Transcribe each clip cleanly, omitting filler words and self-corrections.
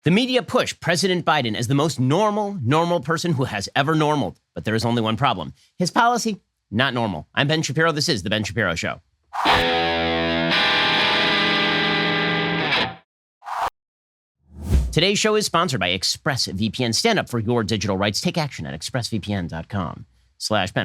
The media push President Biden as the most normal person who has ever normaled. But there is only one problem. His policy, not normal. I'm Ben Shapiro. This is The Ben Shapiro Show. Today's show is sponsored by ExpressVPN. Stand up for your digital rights. Take action at expressvpn.com/Ben.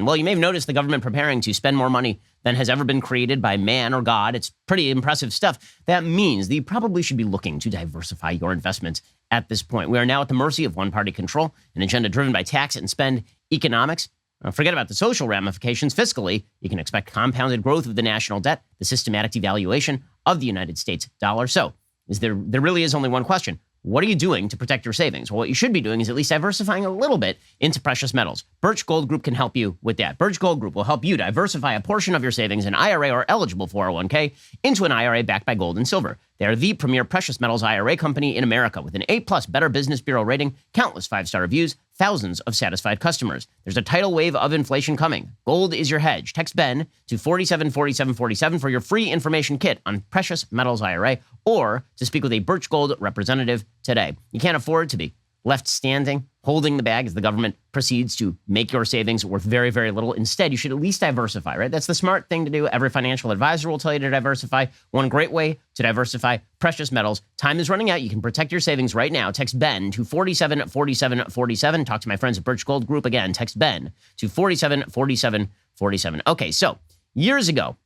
Well, you may have noticed the government preparing to spend more money than has ever been created by man or God. It's pretty impressive stuff. That means that you probably should be looking to diversify your investments at this point. We are now at the mercy of one-party control, an agenda driven by tax and spend economics. Forget about the social ramifications. Fiscally, you can expect compounded growth of the national debt, the systematic devaluation of the United States dollar. So there really is only one question. What are you doing to protect your savings? Well, what you should be doing is at least diversifying a little bit into precious metals. Birch Gold Group can help you with that. Birch Gold Group will help you diversify a portion of your savings in IRA or eligible 401k into an IRA backed by gold and silver. They are the premier precious metals IRA company in America with an A+ Better Business Bureau rating, countless 5-star reviews, thousands of satisfied customers. There's a tidal wave of inflation coming. Gold is your hedge. Text Ben to 474747 for your free information kit on precious metals IRA or to speak with a Birch Gold representative today. You can't afford to be left standing, holding the bag as the government proceeds to make your savings worth very, very little. Instead, you should at least diversify, right? That's the smart thing to do. Every financial advisor will tell you to diversify. One great way to diversify precious metals. Time is running out. You can protect your savings right now. Text Ben to 474747. Talk to my friends at Birch Gold Group again. Text Ben to 474747. Okay, so years ago,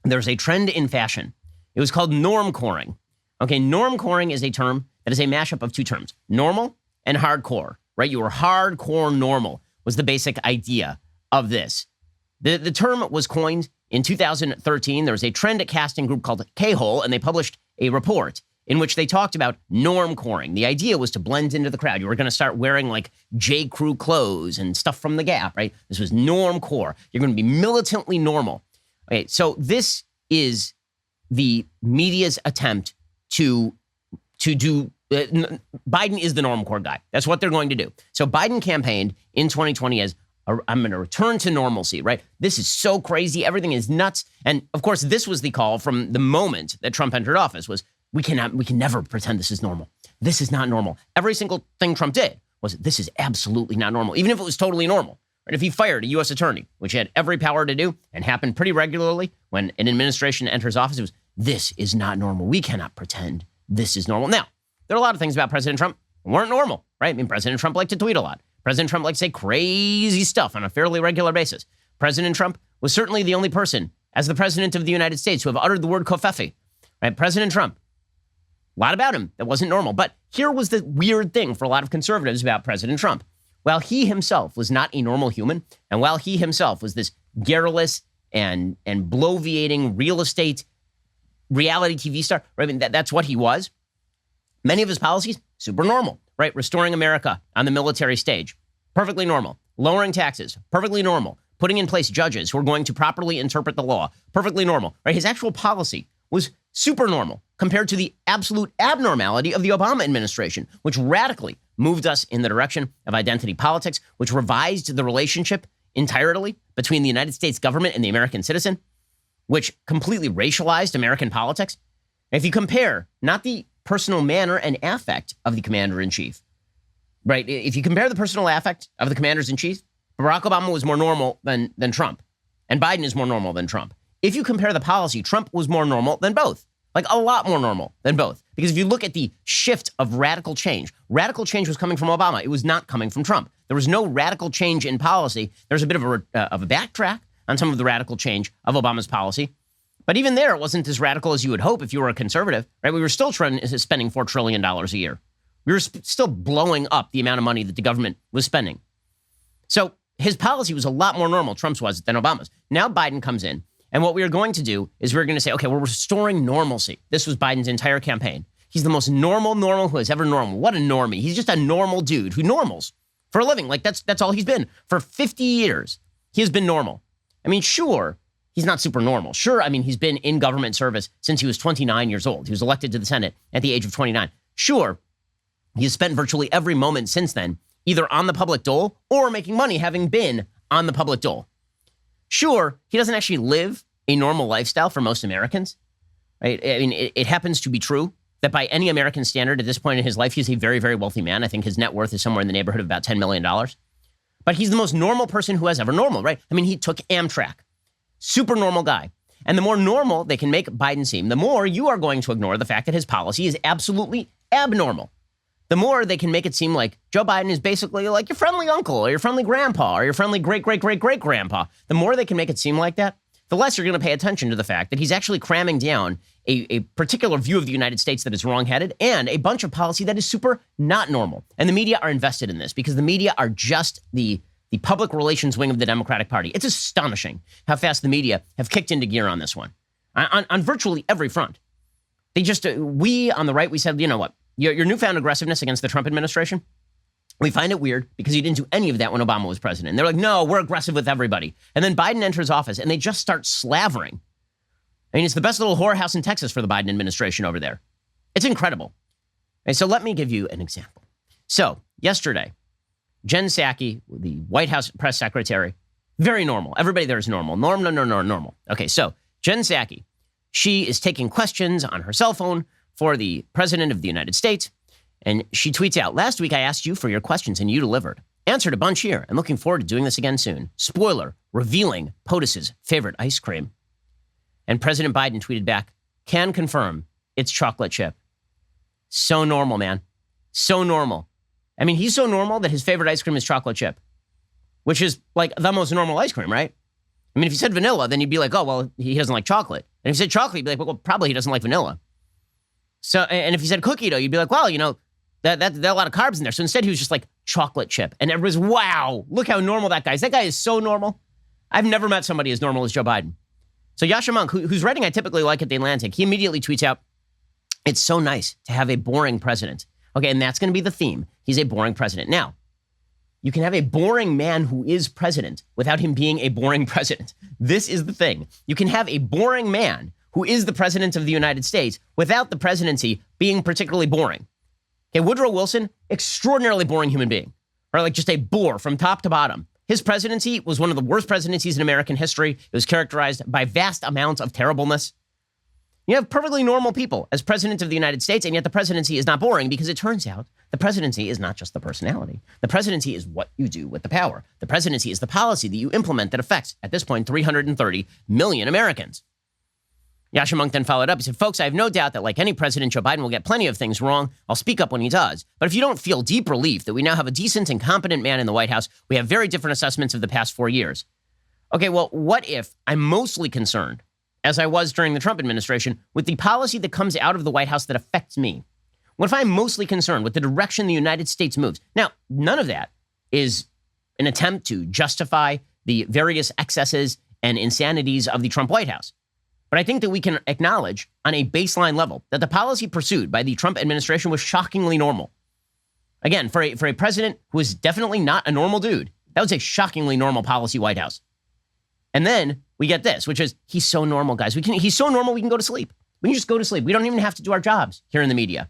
there was a trend in fashion. It was called normcoring. Okay, normcoring is a term that is a mashup of two terms, normal and hardcore, right? You were hardcore normal was the basic idea of this. The term was coined in 2013. There was a trend casting group called K-Hole, and they published a report in which they talked about normcoring. The idea was to blend into the crowd. You were going to start wearing like J. Crew clothes and stuff from the Gap, right? This was normcore. You're going to be militantly normal. Okay, so this is the media's attempt to do, Biden is the normcore guy. That's what they're going to do. So Biden campaigned in 2020 as, I'm going to return to normalcy, right? This is so crazy. Everything is nuts. And of course, this was the call from the moment that Trump entered office was, we can never pretend this is normal. This is not normal. Every single thing Trump did was, this is absolutely not normal, even if it was totally normal. Right? If he fired a U.S. attorney, which he had every power to do and happened pretty regularly when an administration enters office, it was, this is not normal. We cannot pretend this is normal. Now, there are a lot of things about President Trump that weren't normal, right? I mean, President Trump liked to tweet a lot. President Trump liked to say crazy stuff on a fairly regular basis. President Trump was certainly the only person, as the president of the United States, who have uttered the word covfefe, right? President Trump, a lot about him that wasn't normal. But here was the weird thing for a lot of conservatives about President Trump. While he himself was not a normal human, and while he himself was this garrulous and bloviating real estate reality TV star, right? I mean, that's what he was. Many of his policies, super normal, right? Restoring America on the military stage, perfectly normal. Lowering taxes, perfectly normal. Putting in place judges who are going to properly interpret the law, perfectly normal, right? His actual policy was super normal compared to the absolute abnormality of the Obama administration, which radically moved us in the direction of identity politics, which revised the relationship entirely between the United States government and the American citizen, which completely racialized American politics. If you compare not the personal manner and affect of the commander-in-chief, right? If you compare the personal affect of the commanders-in-chief, Barack Obama was more normal than Trump, and Biden is more normal than Trump. If you compare the policy, Trump was more normal than both, like a lot more normal than both. Because if you look at the shift of radical change was coming from Obama. It was not coming from Trump. There was no radical change in policy. There's a bit of a backtrack on some of the radical change of Obama's policy. But even there, it wasn't as radical as you would hope if you were a conservative, right? We were still spending $4 trillion a year. We were still blowing up the amount of money that the government was spending. So his policy was a lot more normal, Trump's was, than Obama's. Now Biden comes in, and what we are going to do is we're going to say, okay, we're restoring normalcy. This was Biden's entire campaign. He's the most normal who has ever normal. What a normie. He's just a normal dude who normals for a living. Like that's all he's been. For 50 years, he has been normal. I mean, sure, he's not super normal. Sure, I mean, he's been in government service since he was 29 years old. He was elected to the Senate at the age of 29. Sure, he has spent virtually every moment since then either on the public dole or making money having been on the public dole. Sure, he doesn't actually live a normal lifestyle for most Americans, right? I mean, it happens to be true that by any American standard at this point in his life, he's a very, very wealthy man. I think his net worth is somewhere in the neighborhood of about $10 million. But he's the most normal person who has ever normal, right? I mean, he took Amtrak. Super normal guy. And the more normal they can make Biden seem, the more you are going to ignore the fact that his policy is absolutely abnormal. The more they can make it seem like Joe Biden is basically like your friendly uncle or your friendly grandpa or your friendly great-great-great-great-grandpa. The more they can make it seem like that, the less you're going to pay attention to the fact that he's actually cramming down a particular view of the United States that is wrong-headed and a bunch of policy that is super not normal. And the media are invested in this because the media are just the public relations wing of the Democratic Party. It's astonishing how fast the media have kicked into gear on this one, on virtually every front. They just, we on the right, we said, you know what, your newfound aggressiveness against the Trump administration, we find it weird because you didn't do any of that when Obama was president. And they're like, no, we're aggressive with everybody. And then Biden enters office and they just start slavering. I mean, it's the best little whorehouse in Texas for the Biden administration over there. It's incredible. And so let me give you an example. So yesterday, Jen Psaki, the White House press secretary, very normal. Everybody there is normal. Normal. Okay, so Jen Psaki, she is taking questions on her cell phone for the president of the United States. And she tweets out, last week I asked you for your questions and you delivered. Answered a bunch here and looking forward to doing this again soon. Spoiler, revealing POTUS's favorite ice cream. And President Biden tweeted back, can confirm it's chocolate chip. So normal, man. So normal. I mean, he's so normal that his favorite ice cream is chocolate chip, which is like the most normal ice cream, right? I mean, if you said vanilla, then you'd be like, oh, well, he doesn't like chocolate. And if you said chocolate, you'd be like, well, probably he doesn't like vanilla. So, and if you said cookie dough, you'd be like, well, you know, there are a lot of carbs in there. So instead, he was just like chocolate chip. And everybody's, wow, look how normal that guy is. That guy is so normal. I've never met somebody as normal as Joe Biden. So Yasha Monk, whose writing I typically like at The Atlantic, he immediately tweets out, it's so nice to have a boring president. Okay, and that's going to be the theme. He's a boring president. Now, you can have a boring man who is president without him being a boring president. This is the thing. You can have a boring man who is the president of the United States without the presidency being particularly boring. Okay, Woodrow Wilson, extraordinarily boring human being, or like just a bore from top to bottom. His presidency was one of the worst presidencies in American history. It was characterized by vast amounts of terribleness. You have perfectly normal people as president of the United States, and yet the presidency is not boring because it turns out the presidency is not just the personality. The presidency is what you do with the power. The presidency is the policy that you implement that affects, at this point, 330 million Americans. Yasha Monk then followed up. He said, folks, I have no doubt that like any president, Joe Biden will get plenty of things wrong. I'll speak up when he does. But if you don't feel deep relief that we now have a decent and competent man in the White House, we have very different assessments of the past 4 years. Okay, well, what if I'm mostly concerned, as I was during the Trump administration, with the policy that comes out of the White House that affects me? What if I'm mostly concerned with the direction the United States moves? Now, none of that is an attempt to justify the various excesses and insanities of the Trump White House. But I think that we can acknowledge on a baseline level that the policy pursued by the Trump administration was shockingly normal. Again, for a president who is definitely not a normal dude, that was a shockingly normal policy White House. And then we get this, which is he's so normal, guys. He's so normal we can go to sleep. We can just go to sleep. We don't even have to do our jobs here in the media.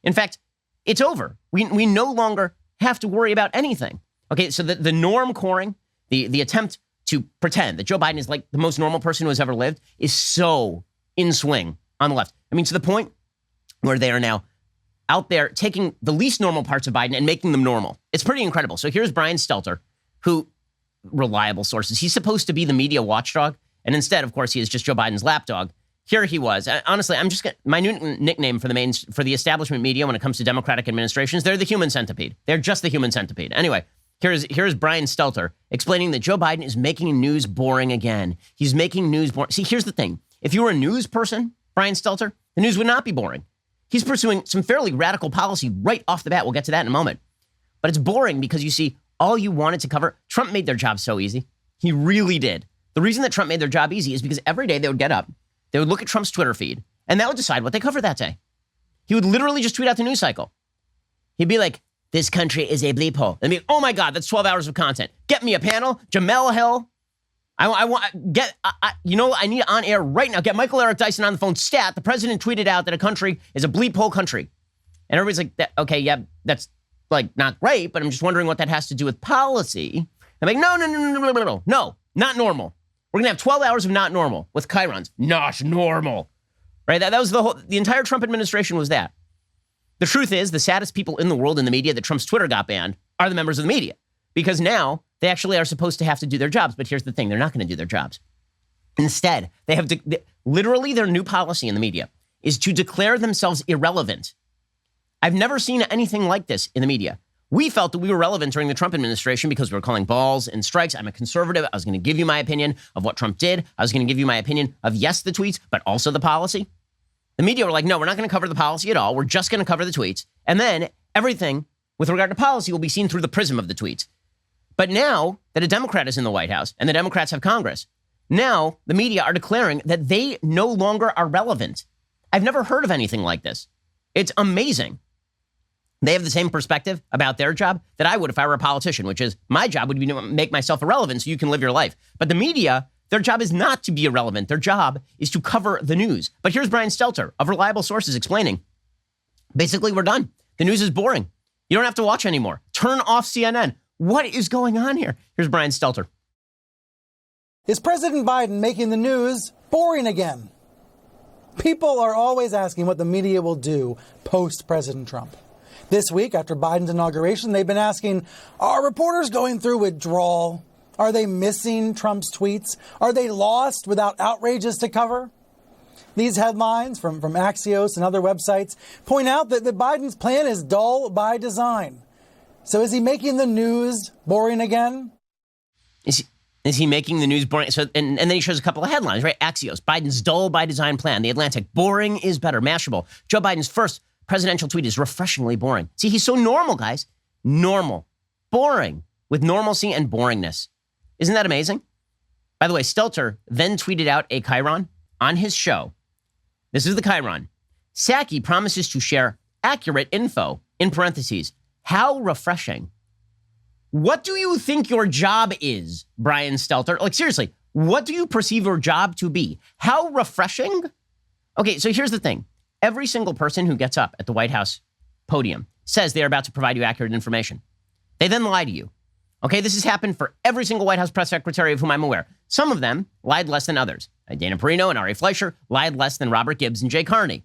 In fact, it's over. We no longer have to worry about anything. Okay, so the normcoring, the attempt to pretend that Joe Biden is like the most normal person who has ever lived is so in swing on the left. I mean, to the point where they are now out there taking the least normal parts of Biden and making them normal. It's pretty incredible. So here's Brian Stelter, who, reliable sources, he's supposed to be the media watchdog. And instead, of course, he is just Joe Biden's lapdog. Here he was. Honestly, my new nickname for the establishment media when it comes to Democratic administrations, they're the human centipede. They're just the human centipede. Anyway, here's Brian Stelter explaining that Joe Biden is making news boring again. He's making news boring. See, here's the thing. If you were a news person, Brian Stelter, the news would not be boring. He's pursuing some fairly radical policy right off the bat. We'll get to that in a moment. But it's boring because you see, all you wanted to cover, Trump made their job so easy. He really did. The reason that Trump made their job easy is because every day they would get up, they would look at Trump's Twitter feed, and that would decide what they covered that day. He would literally just tweet out the news cycle. He'd be like, this country is a bleep hole. And be, oh my God, that's 12 hours of content. Get me a panel. Jamel Hill. I need on air right now. Get Michael Eric Dyson on the phone. Stat, the president tweeted out that a country is a bleep hole country. And everybody's like, okay, yeah, that's like not great, but I'm just wondering what that has to do with policy. I'm like, no, not normal. We're going to have 12 hours of not normal with chyrons. Not normal. right? That was the entire Trump administration was that. The truth is, the saddest people in the world in the media that Trump's Twitter got banned are the members of the media, because now they actually are supposed to have to do their jobs. But here's the thing. They're not going to do their jobs. Instead, they have to, literally their new policy in the media is to declare themselves irrelevant. I've never seen anything like this in the media. We felt that we were relevant during the Trump administration because we were calling balls and strikes. I'm a conservative. I was going to give you my opinion of what Trump did. I was going to give you my opinion of, yes, the tweets, but also the policy. The media were like, no, we're not going to cover the policy at all. We're just going to cover the tweets. And then everything with regard to policy will be seen through the prism of the tweets. But now that a Democrat is in the White House and the Democrats have Congress, now the media are declaring that they no longer are relevant. I've never heard of anything like this. It's amazing. They have the same perspective about their job that I would if I were a politician, which is my job would be to make myself irrelevant so you can live your life. But the media, their job is not to be irrelevant. Their job is to cover the news. But here's Brian Stelter of Reliable Sources explaining, basically, we're done. The news is boring. You don't have to watch anymore. Turn off CNN. What is going on here? Here's Brian Stelter. Is President Biden making the news boring again? People are always asking what the media will do post-President Trump. This week, after Biden's inauguration, they've been asking, are reporters going through withdrawal? Are they missing Trump's tweets? Are they lost without outrages to cover? These headlines from Axios and other websites point out that Biden's plan is dull by design. So is he making the news boring again? Is he making the news boring? So, and then he shows a couple of headlines, right? Axios, Biden's dull by design plan. The Atlantic, boring is better. Mashable, Joe Biden's first presidential tweet is refreshingly boring. See, he's so normal, guys. Normal. Boring. With normalcy and boringness. Isn't that amazing? By the way, Stelter then tweeted out a chyron on his show. This is the chyron. Psaki promises to share accurate info, in parentheses. How refreshing. What do you think your job is, Brian Stelter? Like, seriously, what do you perceive your job to be? How refreshing? Okay, so here's the thing. Every single person who gets up at the White House podium says they are about to provide you accurate information. They then lie to you. Okay, this has happened for every single White House press secretary of whom I'm aware. Some of them lied less than others. Dana Perino and Ari Fleischer lied less than Robert Gibbs and Jay Carney.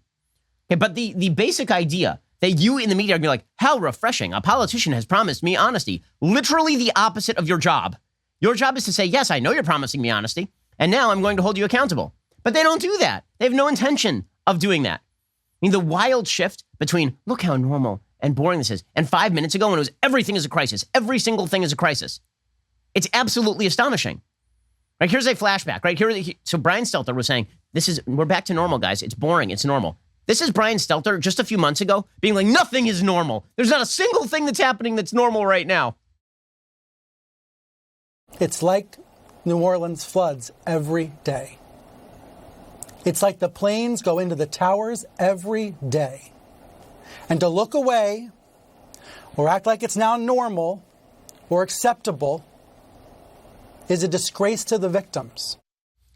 Okay, but the basic idea that you in the media are going to be like, how refreshing. A politician has promised me honesty. Literally the opposite of your job. Your job is to say, yes, I know you're promising me honesty, and now I'm going to hold you accountable. But they don't do that. They have no intention of doing that. I mean, the wild shift between, look how normal and boring this is, and 5 minutes ago when it was everything is a crisis. Every single thing is a crisis. It's absolutely astonishing. Right, here's a flashback, right? So Brian Stelter was saying, we're back to normal, guys. It's boring. It's normal. This is Brian Stelter just a few months ago being like, nothing is normal. There's not a single thing that's happening that's normal right now. It's like New Orleans floods every day. It's like the planes go into the towers every day. And to look away or act like it's now normal or acceptable is a disgrace to the victims.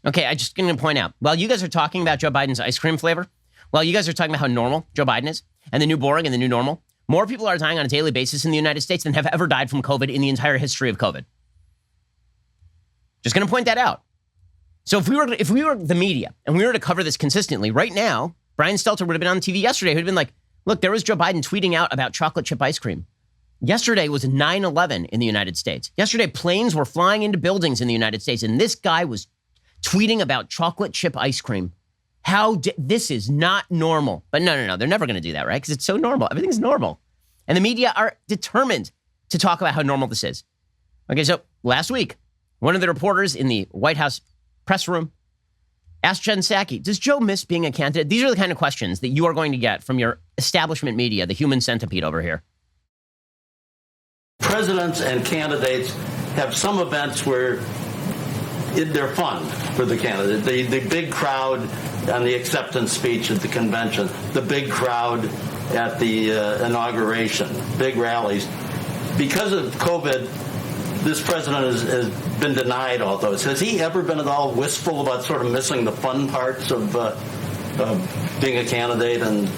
Okay, I'm just going to point out, while you guys are talking about Joe Biden's ice cream flavor, while you guys are talking about how normal Joe Biden is and the new boring and the new normal, more people are dying on a daily basis in the United States than have ever died from COVID in the entire history of COVID. Just going to point that out. So if we were the media and we were to cover this consistently, right now, Brian Stelter would have been on TV yesterday. He would have been like, look, there was Joe Biden tweeting out about chocolate chip ice cream. Yesterday was 9/11 in the United States. Yesterday, planes were flying into buildings in the United States, and this guy was tweeting about chocolate chip ice cream. This is not normal. But no, they're never going to do that, right? Because it's so normal. Everything's normal. And the media are determined to talk about how normal this is. Okay, so last week, one of the reporters in the White House press room asked Jen Psaki, does Joe miss being a candidate? These are the kind of questions that you are going to get from your establishment media, the human centipede over here. Presidents and candidates have some events where they're fun for the candidate. The big crowd on the acceptance speech at the convention, the big crowd at the inauguration, big rallies. Because of COVID, this president has been denied all those. Has he ever been at all wistful about sort of missing the fun parts of being a candidate and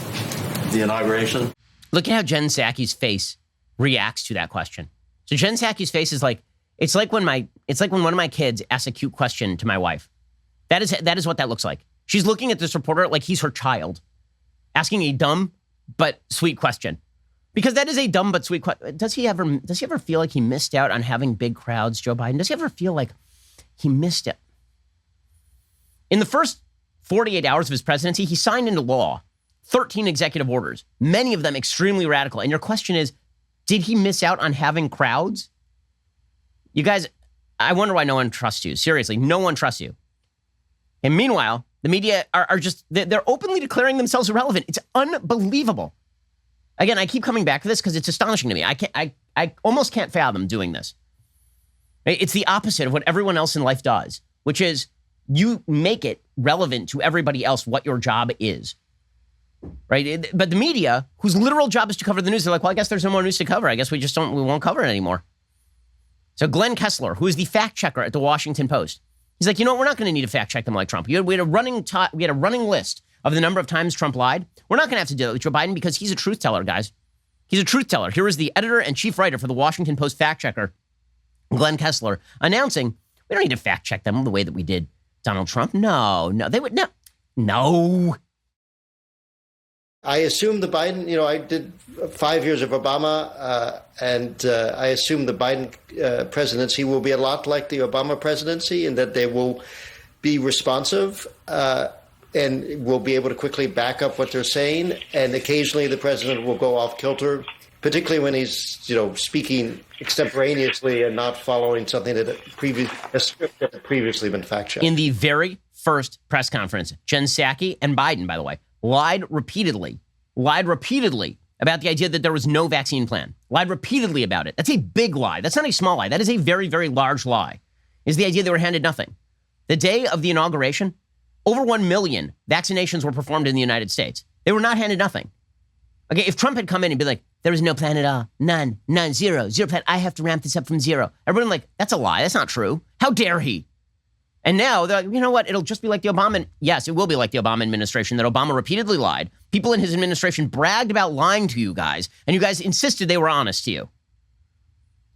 the inauguration? Look at how Jen Psaki's face reacts to that question. So Jen Psaki's face is like, it's like when one of my kids asks a cute question to my wife. That is what that looks like. She's looking at this reporter like he's her child, asking a dumb but sweet question. Because that is a dumb but sweet question. Does he ever feel like he missed out on having big crowds, Joe Biden? Does he ever feel like he missed it? In the first 48 hours of his presidency, he signed into law 13 executive orders, many of them extremely radical. And your question is, did he miss out on having crowds? You guys, I wonder why no one trusts you. Seriously, no one trusts you. And meanwhile, the media are just, they're openly declaring themselves irrelevant. It's unbelievable. Again, I keep coming back to this because it's astonishing to me. I almost can't fathom doing this. It's the opposite of what everyone else in life does, which is you make it relevant to everybody else what your job is. Right? But the media, whose literal job is to cover the news, they're like, well, I guess there's no more news to cover. I guess we won't cover it anymore. So Glenn Kessler, who is the fact checker at the Washington Post, he's like, you know what? We're not going to need to fact check them like Trump. We had a running list of the number of times Trump lied. We're not going to have to do that with Joe Biden because he's a truth teller, guys. He's a truth teller. Here is the editor and chief writer for the Washington Post fact checker, Glenn Kessler, announcing we don't need to fact check them the way that we did Donald Trump. No, they would no. I assume the Biden, I did 5 years of Obama, and I assume the Biden presidency will be a lot like the Obama presidency in that they will be responsive and will be able to quickly back up what they're saying. And occasionally the president will go off kilter, particularly when he's, speaking extemporaneously and not following something a script that had previously been fact-checked. In the very first press conference, Jen Psaki and Biden, by the way, lied repeatedly about the idea that there was no vaccine plan. Lied repeatedly about it. That's a big lie. That's not a small lie. That is a very, very large lie, is the idea they were handed nothing. The day of the inauguration, over 1 million vaccinations were performed in the United States. They were not handed nothing. Okay, if Trump had come in and be like, there was no plan at all, none, zero plan, I have to ramp this up from zero. Everyone like, that's a lie. That's not true. How dare he? And now they're like, you know what? It'll just be like the Obama. Yes, it will be like the Obama administration that Obama repeatedly lied. People in his administration bragged about lying to you guys, and you guys insisted they were honest to you.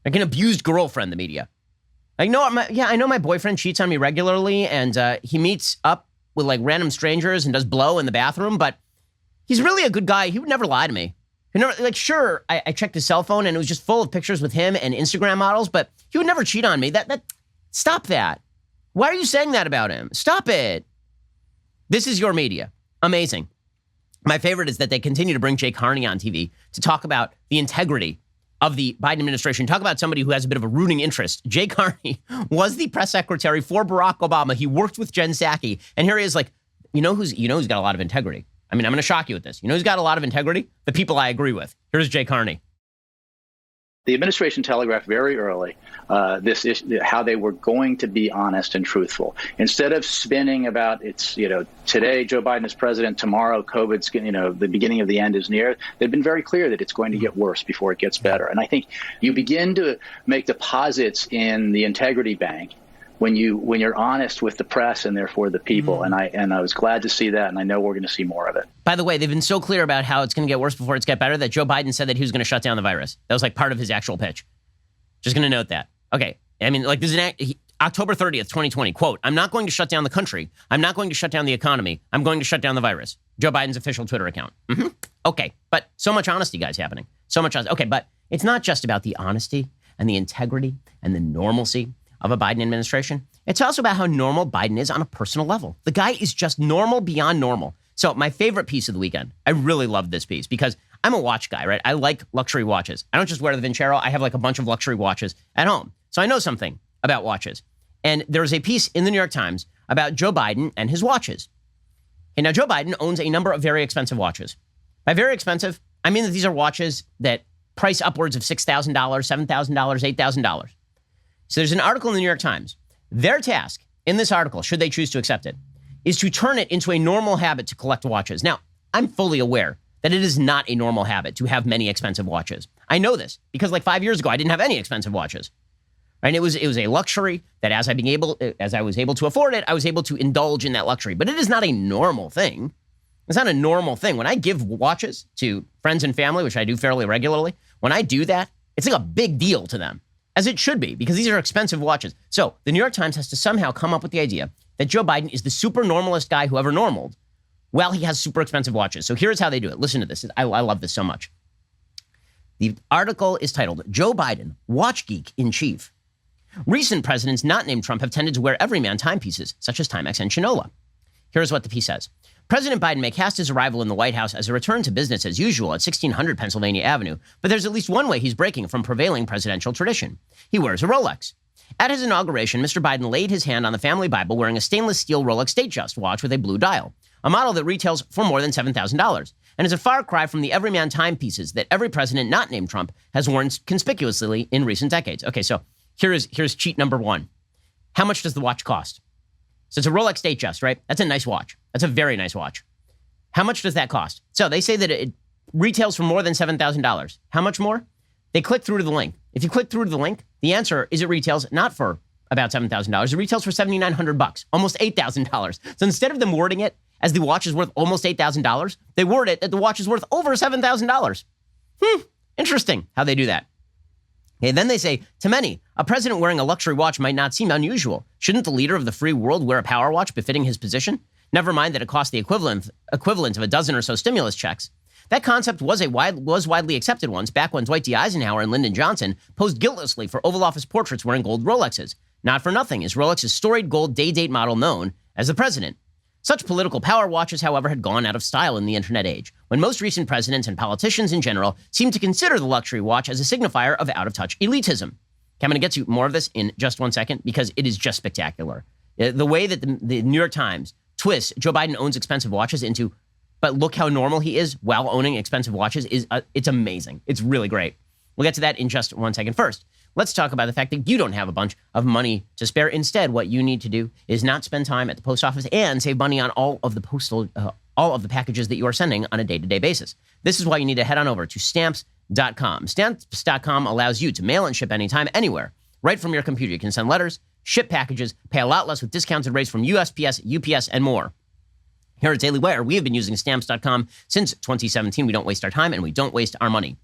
Like an abused girlfriend, the media. I know my boyfriend cheats on me regularly, and he meets up with like random strangers and does blow in the bathroom, but he's really a good guy. He would never lie to me. He never, sure, I checked his cell phone and it was just full of pictures with him and Instagram models, but he would never cheat on me. Stop that. Why are you saying that about him? Stop it. This is your media. Amazing. My favorite is that they continue to bring Jay Carney on TV to talk about the integrity of the Biden administration. Talk about somebody who has a bit of a rooting interest. Jay Carney was the press secretary for Barack Obama. He worked with Jen Psaki. And here he is like, who's got a lot of integrity? I mean, I'm going to shock you with this. You know who's got a lot of integrity? The people I agree with. Here's Jay Carney. The administration telegraphed very early this issue, how they were going to be honest and truthful. Instead of spinning about today Joe Biden is president, tomorrow COVID's, the beginning of the end is near. They've been very clear that it's going to get worse before it gets better. And I think you begin to make deposits in the integrity bank when you're honest with the press and therefore the people. And I was glad to see that, and I know we're going to see more of it. By the way, they've been so clear about how it's going to get worse before it's get better that Joe Biden said that he was going to shut down the virus. That was like part of his actual pitch. Just going to note that. Okay. I mean, like this is October 30th, 2020, quote, I'm not going to shut down the country. I'm not going to shut down the economy. I'm going to shut down the virus. Joe Biden's official Twitter account. Okay. But so much honesty, guys, happening. So much honesty. Okay. But it's not just about the honesty and the integrity and the normalcy of a Biden administration. It's also about how normal Biden is on a personal level. The guy is just normal beyond normal. So my favorite piece of the weekend, I really loved this piece because I'm a watch guy, right? I like luxury watches. I don't just wear the Vincero. I have like a bunch of luxury watches at home. So I know something about watches. And there's a piece in the New York Times about Joe Biden and his watches. And now Joe Biden owns a number of very expensive watches. By very expensive, I mean that these are watches that price upwards of $6,000, $7,000, $8,000. So there's an article in the New York Times. Their task in this article, should they choose to accept it, is to turn it into a normal habit to collect watches. Now, I'm fully aware that it is not a normal habit to have many expensive watches. I know this because like 5 years ago, I didn't have any expensive watches. And it was a luxury that as I was able to afford it, I was able to indulge in that luxury. But it is not a normal thing. It's not a normal thing. When I give watches to friends and family, which I do fairly regularly, when I do that, it's like a big deal to them. As it should be, because these are expensive watches. So the New York Times has to somehow come up with the idea that Joe Biden is the super normalist guy who ever normaled, well, he has super expensive watches. So here's how they do it. Listen to this. I love this so much. The article is titled, Joe Biden, Watch Geek in Chief. Recent presidents not named Trump have tended to wear everyman timepieces, such as Timex and Shinola. Here's what the piece says. President Biden may cast his arrival in the White House as a return to business as usual at 1600 Pennsylvania Avenue, but there's at least one way he's breaking from prevailing presidential tradition. He wears a Rolex. At his inauguration, Mr. Biden laid his hand on the family Bible wearing a stainless steel Rolex Datejust watch with a blue dial, a model that retails for more than $7,000, and is a far cry from the everyman timepieces that every president not named Trump has worn conspicuously in recent decades. Okay, so here's cheat number one. How much does the watch cost? So it's a Rolex Datejust, right? That's a nice watch. That's a very nice watch. How much does that cost? So they say that it retails for more than $7,000. How much more? They click through to the link. If you click through to the link, the answer is it retails not for about $7,000. It retails for $7,900, almost $8,000. So instead of them wording it as the watch is worth almost $8,000, they word it that the watch is worth over $7,000. Interesting how they do that. Okay, then they say, to many, a president wearing a luxury watch might not seem unusual. Shouldn't the leader of the free world wear a power watch befitting his position? Never mind that it costs the equivalent of a dozen or so stimulus checks. That concept was widely accepted once, back when Dwight D. Eisenhower and Lyndon Johnson posed guiltlessly for Oval Office portraits wearing gold Rolexes. Not for nothing is Rolex's storied gold day-date model known as the President. Such political power watches, however, had gone out of style in the internet age, when most recent presidents and politicians in general seem to consider the luxury watch as a signifier of out-of-touch elitism. Okay, I'm going to get to more of this in just one second because it is just spectacular. The way that the New York Times twists Joe Biden owns expensive watches into, but look how normal he is while owning expensive watches is it's amazing. It's really great. We'll get to that in just one second. First, let's talk about the fact that you don't have a bunch of money to spare. Instead, what you need to do is not spend time at the post office and save money on all of the packages that you are sending on a day-to-day basis. This is why you need to head on over to Stamps.com. Stamps.com allows you to mail and ship anytime, anywhere, right from your computer. You can send letters, ship packages, pay a lot less with discounted rates from USPS, UPS, and more. Here at Daily Wire, we have been using Stamps.com since 2017. We don't waste our time and we don't waste our money.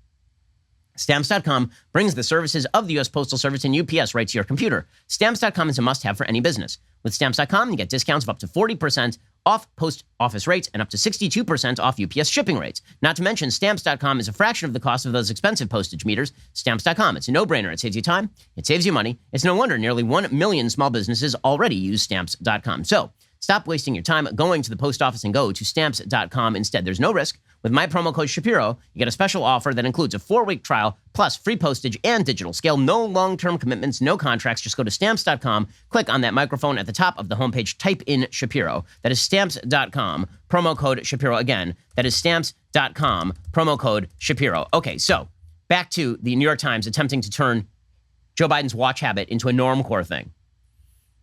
Stamps.com brings the services of the U.S. Postal Service and UPS right to your computer. Stamps.com is a must-have for any business. With Stamps.com, you get discounts of up to 40% off post office rates and up to 62% off UPS shipping rates. Not to mention, Stamps.com is a fraction of the cost of those expensive postage meters. Stamps.com, it's a no-brainer. It saves you time. It saves you money. It's no wonder nearly 1 million small businesses already use Stamps.com. So stop wasting your time going to the post office and go to Stamps.com instead. There's no risk. With my promo code Shapiro, you get a special offer that includes a 4-week trial, plus free postage and digital scale. No long-term commitments, no contracts. Just go to Stamps.com, click on that microphone at the top of the homepage, type in Shapiro. That is Stamps.com, promo code Shapiro. Again, that is Stamps.com, promo code Shapiro. Okay, so back to the New York Times attempting to turn Joe Biden's watch habit into a Normcore thing.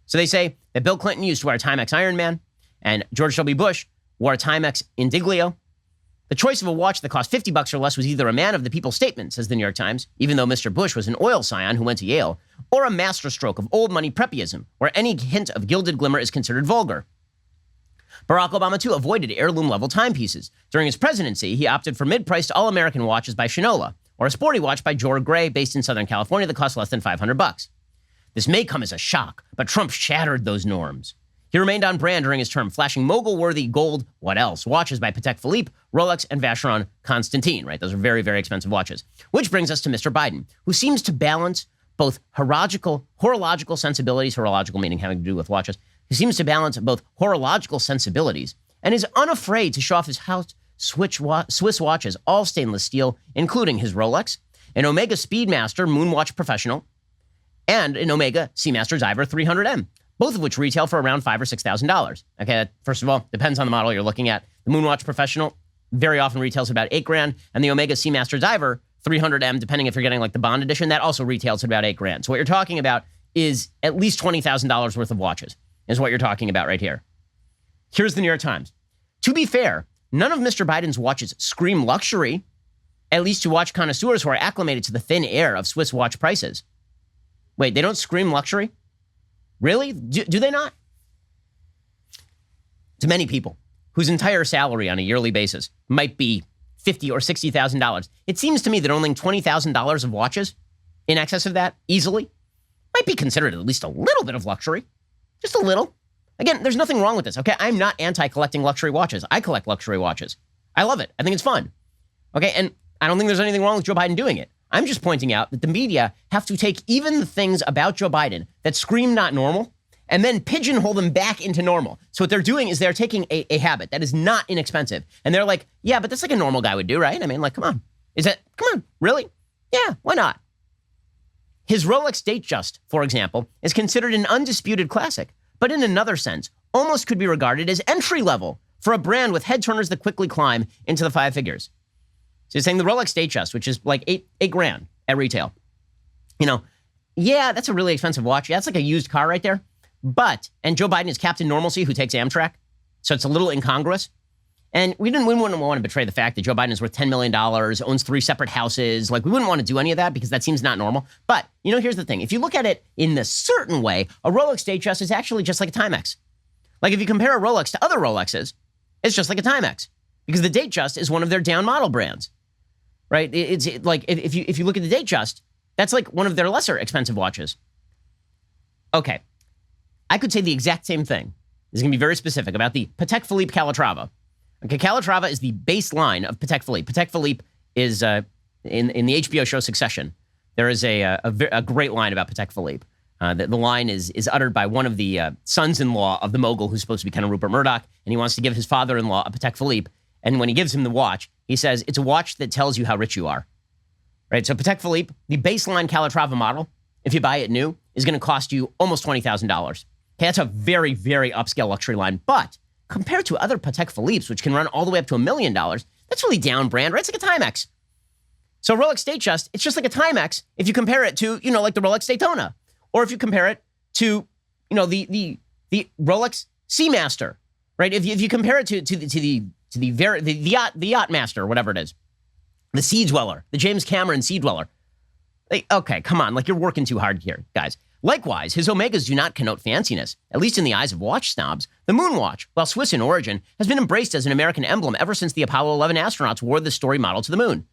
So they say that Bill Clinton used to wear a Timex Ironman, and George W. Bush wore a Timex Indiglo. The choice of a watch that cost $50 or less was either a man of the people's statement, says the New York Times, even though Mr. Bush was an oil scion who went to Yale, or a masterstroke of old money preppyism, where any hint of gilded glimmer is considered vulgar. Barack Obama, too, avoided heirloom-level timepieces. During his presidency, he opted for mid-priced all-American watches by Shinola, or a sporty watch by Jor Gray, based in Southern California, that cost less than $500. This may come as a shock, but Trump shattered those norms. He remained on brand during his term, flashing mogul-worthy gold, what else, watches by Patek Philippe, Rolex, and Vacheron Constantin, right? Those are very, very expensive watches. Which brings us to Mr. Biden, who seems to balance both horological sensibilities, horological meaning having to do with watches, who seems to balance both horological sensibilities and is unafraid to show off his house Swiss watches, all stainless steel, including his Rolex, an Omega Speedmaster Moonwatch Professional, and an Omega Seamaster Diver 300M. Both of which retail for around $5,000 or $6,000. Okay, that, first of all, depends on the model you're looking at. The Moonwatch Professional very often retails about $8,000, and the Omega Seamaster Diver 300M, depending if you're getting like the Bond edition, that also retails at about $8,000. So what you're talking about is at least $20,000 worth of watches, is what you're talking about right here. Here's the New York Times. To be fair, none of Mr. Biden's watches scream luxury, at least to watch connoisseurs who are acclimated to the thin air of Swiss watch prices. Wait, they don't scream luxury? Really? Do they not? To many people whose entire salary on a yearly basis might be $50,000 or $60,000, it seems to me that owning $20,000 of watches in excess of that easily might be considered at least a little bit of luxury. Just a little. Again, there's nothing wrong with this, okay? I'm not anti-collecting luxury watches. I collect luxury watches. I love it. I think it's fun, okay? And I don't think there's anything wrong with Joe Biden doing it. I'm just pointing out that the media have to take even the things about Joe Biden that scream not normal and then pigeonhole them back into normal. So what they're doing is they're taking a habit that is not inexpensive. And they're like, yeah, but that's like a normal guy would do, right? I mean, like, come on. Come on, really? Yeah, why not? His Rolex Datejust, for example, is considered an undisputed classic, but in another sense, almost could be regarded as entry level for a brand with head turners that quickly climb into the five figures. So you're saying the Rolex Datejust, which is like eight grand at retail. You know, yeah, that's a really expensive watch. Yeah, that's like a used car right there. But, and Joe Biden is Captain Normalcy who takes Amtrak. So it's a little incongruous. And we wouldn't want to betray the fact that Joe Biden is worth $10 million, owns 3 separate houses. Like, we wouldn't want to do any of that because that seems not normal. But, you know, here's the thing. If you look at it in a certain way, a Rolex Datejust is actually just like a Timex. Like, if you compare a Rolex to other Rolexes, it's just like a Timex. Because the Datejust is one of their down model brands, right? It's like, if you look at the Datejust, that's like one of their lesser expensive watches. Okay. I could say the exact same thing. This is going to be very specific about the Patek Philippe Calatrava. Okay, Calatrava is the baseline of Patek Philippe. Patek Philippe is in the HBO show Succession. There is a great line about Patek Philippe. The line is uttered by one of the sons-in-law of the mogul who's supposed to be kind of Rupert Murdoch, and he wants to give his father-in-law a Patek Philippe. And when he gives him the watch, he says, it's a watch that tells you how rich you are. Right? So Patek Philippe, the baseline Calatrava model, if you buy it new, is going to cost you almost $20,000. Okay, that's a very, very upscale luxury line. But compared to other Patek Philippe's, which can run all the way up to $1 million, that's really down brand, right? It's like a Timex. So Rolex Datejust, it's just like a Timex if you compare it to, you know, like the Rolex Daytona. Or if you compare it to, you know, the Rolex Seamaster, right? If you compare it to the Yacht Master, whatever it is, the Sea Dweller, the James Cameron Sea Dweller. Okay, come on, like you're working too hard here, guys. Likewise, his Omegas do not connote fanciness, at least in the eyes of watch snobs. The Moon Watch, while Swiss in origin, has been embraced as an American emblem ever since the Apollo 11 astronauts wore the story model to the moon.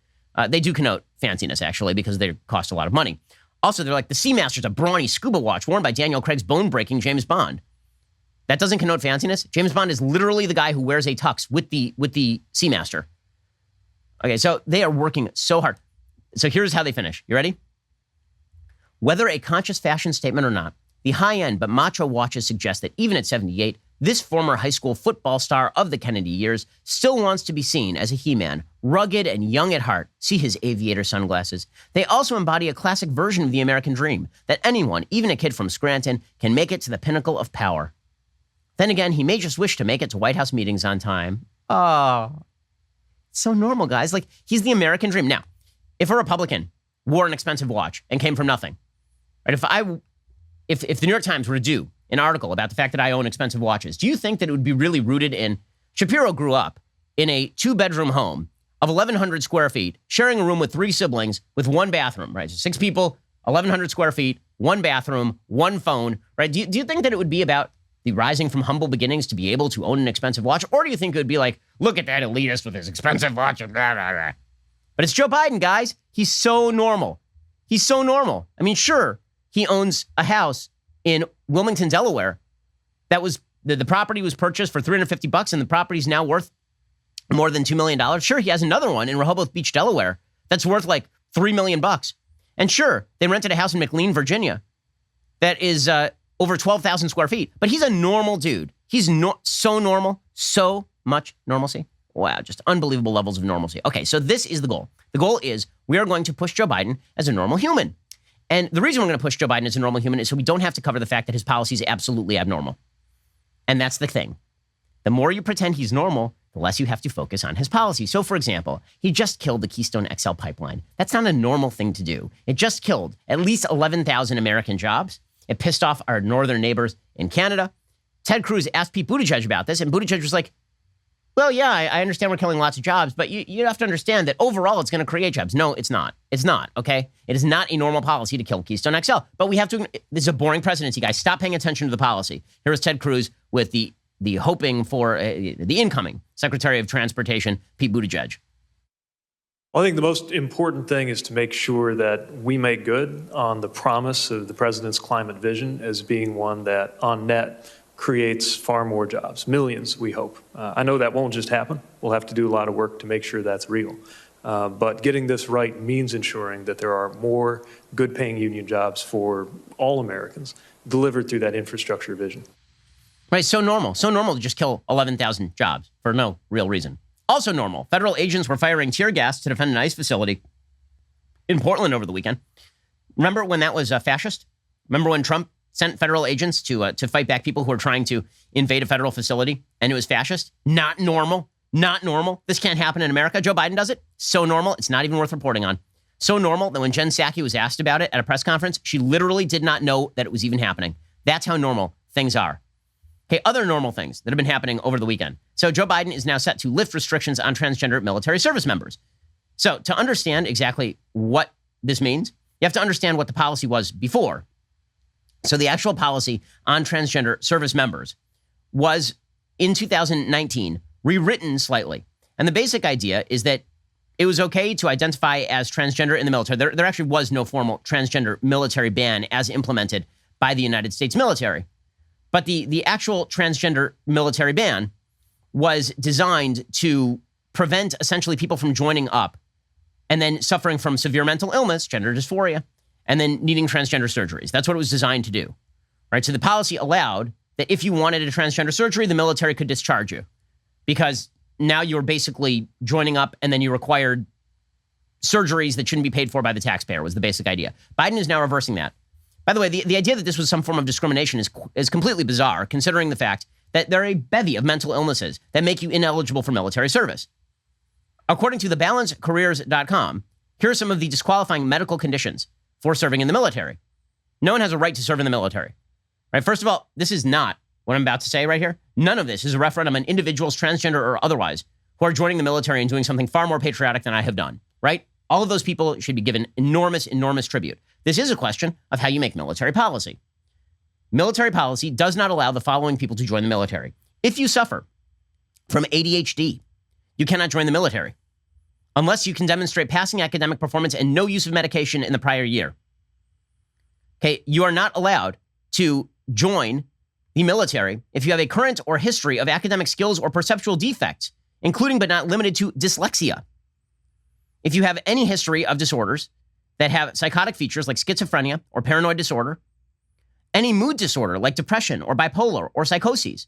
They do connote fanciness, actually, because they cost a lot of money. Also, they're like the Seamaster's a brawny scuba watch worn by Daniel Craig's bone-breaking James Bond. That doesn't connote fanciness. James Bond is literally the guy who wears a tux with the Seamaster. Okay, so they are working so hard. So here's how they finish. You ready? Whether a conscious fashion statement or not, the high-end but macho watches suggest that even at 78, this former high school football star of the Kennedy years still wants to be seen as a he-man, rugged and young at heart. See his aviator sunglasses. They also embody a classic version of the American dream, that anyone, even a kid from Scranton, can make it to the pinnacle of power. Then again, he may just wish to make it to White House meetings on time. Oh, so normal, guys. Like, he's the American dream. Now, if a Republican wore an expensive watch and came from nothing, right? If the New York Times were to do an article about the fact that I own expensive watches, do you think that it would be really rooted in Shapiro grew up in a 2-bedroom home of 1,100 square feet, sharing a room with 3 siblings with 1 bathroom, right? So 6 people, 1,100 square feet, 1 bathroom, 1 phone, right? Do you think that it would be about the rising from humble beginnings to be able to own an expensive watch? Or do you think it would be like, look at that elitist with his expensive watch and blah, blah, blah. But it's Joe Biden, guys. He's so normal. He's so normal. I mean, sure, he owns a house in Wilmington, Delaware. That was the property was purchased for $350, and the property's now worth more than $2 million. Sure, he has another one in Rehoboth Beach, Delaware, that's worth like $3 million. And sure, they rented a house in McLean, Virginia, that is over 12,000 square feet. But he's a normal dude. He's so normal, so much normalcy. Wow, just unbelievable levels of normalcy. Okay, so this is the goal. The goal is we are going to push Joe Biden as a normal human. And the reason we're going to push Joe Biden as a normal human is so we don't have to cover the fact that his policy is absolutely abnormal. And that's the thing. The more you pretend he's normal, the less you have to focus on his policy. So, for example, he just killed the Keystone XL pipeline. That's not a normal thing to do. It just killed at least 11,000 American jobs. It pissed off our northern neighbors in Canada. Ted Cruz asked Pete Buttigieg about this, and Buttigieg was like, well, yeah, I understand we're killing lots of jobs, but you have to understand that overall it's going to create jobs. No, it's not. It's not, okay? It is not a normal policy to kill Keystone XL. But we have to, this is a boring presidency, guys. Stop paying attention to the policy. Here is Ted Cruz with the hoping for the incoming Secretary of Transportation, Pete Buttigieg. Well, I think the most important thing is to make sure that we make good on the promise of the president's climate vision as being one that, on net, creates far more jobs, millions, we hope. I know that won't just happen. We'll have to do a lot of work to make sure that's real. But getting this right means ensuring that there are more good-paying union jobs for all Americans delivered through that infrastructure vision. Right, so normal to just kill 11,000 jobs for no real reason. Also normal, federal agents were firing tear gas to defend an ICE facility in Portland over the weekend. Remember when that was fascist? Remember when Trump sent federal agents to fight back people who were trying to invade a federal facility and it was fascist? Not normal. Not normal. This can't happen in America. Joe Biden does it. So normal, it's not even worth reporting on. So normal that when Jen Psaki was asked about it at a press conference, she literally did not know that it was even happening. That's how normal things are. Okay, other normal things that have been happening over the weekend. So Joe Biden is now set to lift restrictions on transgender military service members. So to understand exactly what this means, you have to understand what the policy was before. So the actual policy on transgender service members was in 2019 rewritten slightly. And the basic idea is that it was okay to identify as transgender in the military. There actually was no formal transgender military ban as implemented by the United States military. But the actual transgender military ban was designed to prevent essentially people from joining up and then suffering from severe mental illness, gender dysphoria, and then needing transgender surgeries. That's what it was designed to do, right? So the policy allowed that if you wanted a transgender surgery, the military could discharge you because now you're basically joining up and then you required surgeries that shouldn't be paid for by the taxpayer was the basic idea. Biden is now reversing that. By the way, the idea that this was some form of discrimination is completely bizarre, considering the fact that there are a bevy of mental illnesses that make you ineligible for military service. According to thebalancecareers.com, here are some of the disqualifying medical conditions for serving in the military. No one has a right to serve in the military. Right? First of all, this is not what I'm about to say right here. None of this is a referendum on individuals, transgender or otherwise, who are joining the military and doing something far more patriotic than I have done. Right? All of those people should be given enormous, enormous tribute. This is a question of how you make military policy. Military policy does not allow the following people to join the military. If you suffer from ADHD, you cannot join the military unless you can demonstrate passing academic performance and no use of medication in the prior year. Okay, you are not allowed to join the military if you have a current or history of academic skills or perceptual defects, including but not limited to dyslexia. If you have any history of disorders that have psychotic features like schizophrenia or paranoid disorder, any mood disorder like depression or bipolar or psychoses,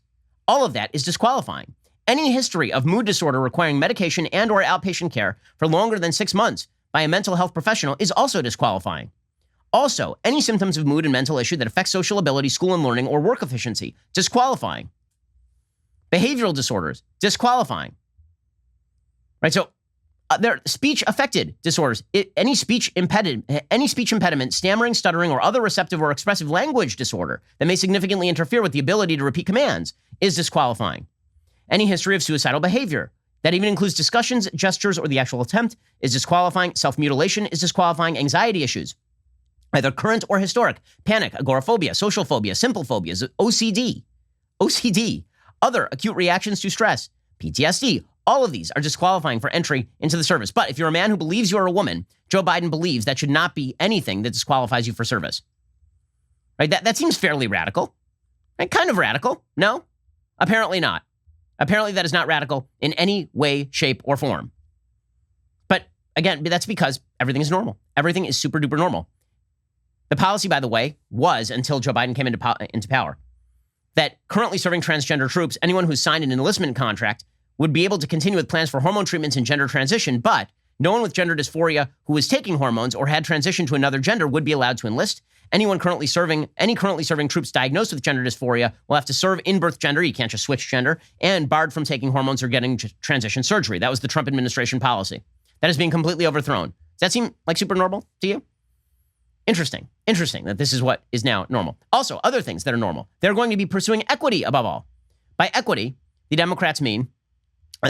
all of that is disqualifying. Any history of mood disorder requiring medication and or outpatient care for longer than 6 months by a mental health professional is also disqualifying. Also, any symptoms of mood and mental issue that affect social ability, school and learning, or work efficiency, disqualifying. Behavioral disorders, disqualifying. Right, so there are speech-affected disorders. Any speech impediment, stammering, stuttering, or other receptive or expressive language disorder that may significantly interfere with the ability to repeat commands is disqualifying. Any history of suicidal behavior that even includes discussions, gestures, or the actual attempt is disqualifying. Self-mutilation is disqualifying. Anxiety issues, either current or historic, panic, agoraphobia, social phobia, simple phobias, OCD, other acute reactions to stress, PTSD, all of these are disqualifying for entry into the service. But if you're a man who believes you're a woman, Joe Biden believes that should not be anything that disqualifies you for service. Right? That seems fairly radical. Right? Kind of radical. No? Apparently not. Apparently that is not radical in any way, shape, or form. But again, that's because everything is normal. Everything is super duper normal. The policy, by the way, was, until Joe Biden came into power, that currently serving transgender troops, anyone who's signed an enlistment contract, would be able to continue with plans for hormone treatments and gender transition, but no one with gender dysphoria who was taking hormones or had transitioned to another gender would be allowed to enlist. Any currently serving troops diagnosed with gender dysphoria will have to serve in birth gender. You can't just switch gender, and barred from taking hormones or getting transition surgery. That was the Trump administration policy. That is being completely overthrown. Does that seem like super normal to you? Interesting that this is what is now normal. Also, other things that are normal. They're going to be pursuing equity above all. By equity, the Democrats mean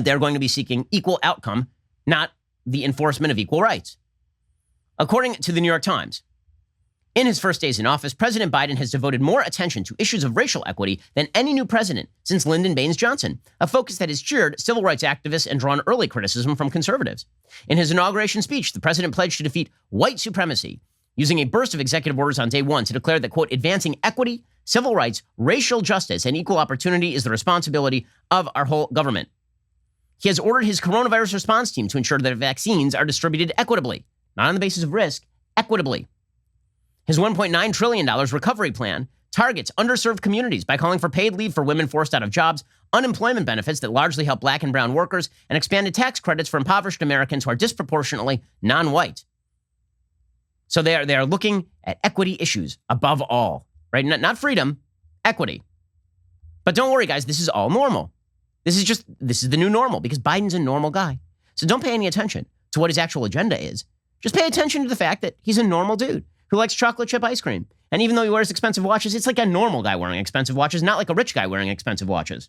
they're going to be seeking equal outcome, not the enforcement of equal rights. According to the New York Times, in his first days in office, President Biden has devoted more attention to issues of racial equity than any new president since Lyndon Baines Johnson, a focus that has cheered civil rights activists and drawn early criticism from conservatives. In his inauguration speech, the president pledged to defeat white supremacy, using a burst of executive orders on day one to declare that, quote, advancing equity, civil rights, racial justice, and equal opportunity is the responsibility of our whole government. He has ordered his coronavirus response team to ensure that vaccines are distributed equitably, not on the basis of risk, equitably. His $1.9 trillion recovery plan targets underserved communities by calling for paid leave for women forced out of jobs, unemployment benefits that largely help black and brown workers, and expanded tax credits for impoverished Americans who are disproportionately non-white. So they are looking at equity issues above all, right? Not freedom, equity. But don't worry, guys, this is all normal. This is the new normal because Biden's a normal guy. So don't pay any attention to what his actual agenda is. Just pay attention to the fact that he's a normal dude who likes chocolate chip ice cream. And even though he wears expensive watches, it's like a normal guy wearing expensive watches, not like a rich guy wearing expensive watches.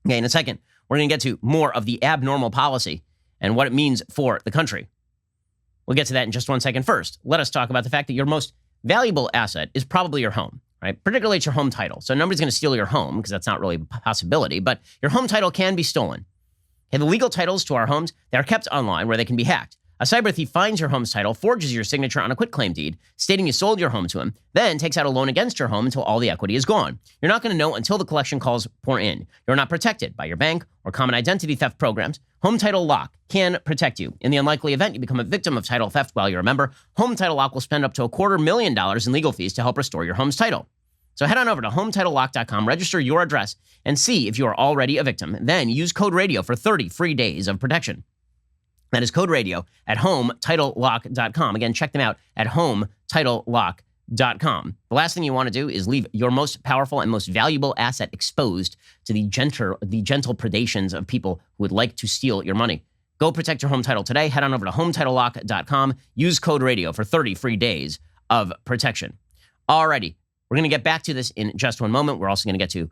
Okay, in a second, we're going to get to more of the abnormal policy and what it means for the country. We'll get to that in just 1 second. First, let us talk about the fact that your most valuable asset is probably your home, right? Particularly it's your home title. So nobody's going to steal your home because that's not really a possibility, but your home title can be stolen. Okay, the legal titles to our homes, they are kept online where they can be hacked. A cyber thief finds your home's title, forges your signature on a quitclaim deed, stating you sold your home to him, then takes out a loan against your home until all the equity is gone. You're not going to know until the collection calls pour in. You're not protected by your bank or common identity theft programs. Home Title Lock can protect you. In the unlikely event you become a victim of title theft while you're a member, Home Title Lock will spend up to $250,000 in legal fees to help restore your home's title. So head on over to HometitleLock.com, register your address, and see if you are already a victim. Then use code RADIO for 30 free days of protection. That is code RADIO at HometitleLock.com. Again, check them out at HometitleLock.com. The last thing you want to do is leave your most powerful and most valuable asset exposed to the gentle predations of people who would like to steal your money. Go protect your home title today. Head on over to HometitleLock.com. Use code RADIO for 30 free days of protection. Alrighty, we're going to get back to this in just one moment. We're also going to get to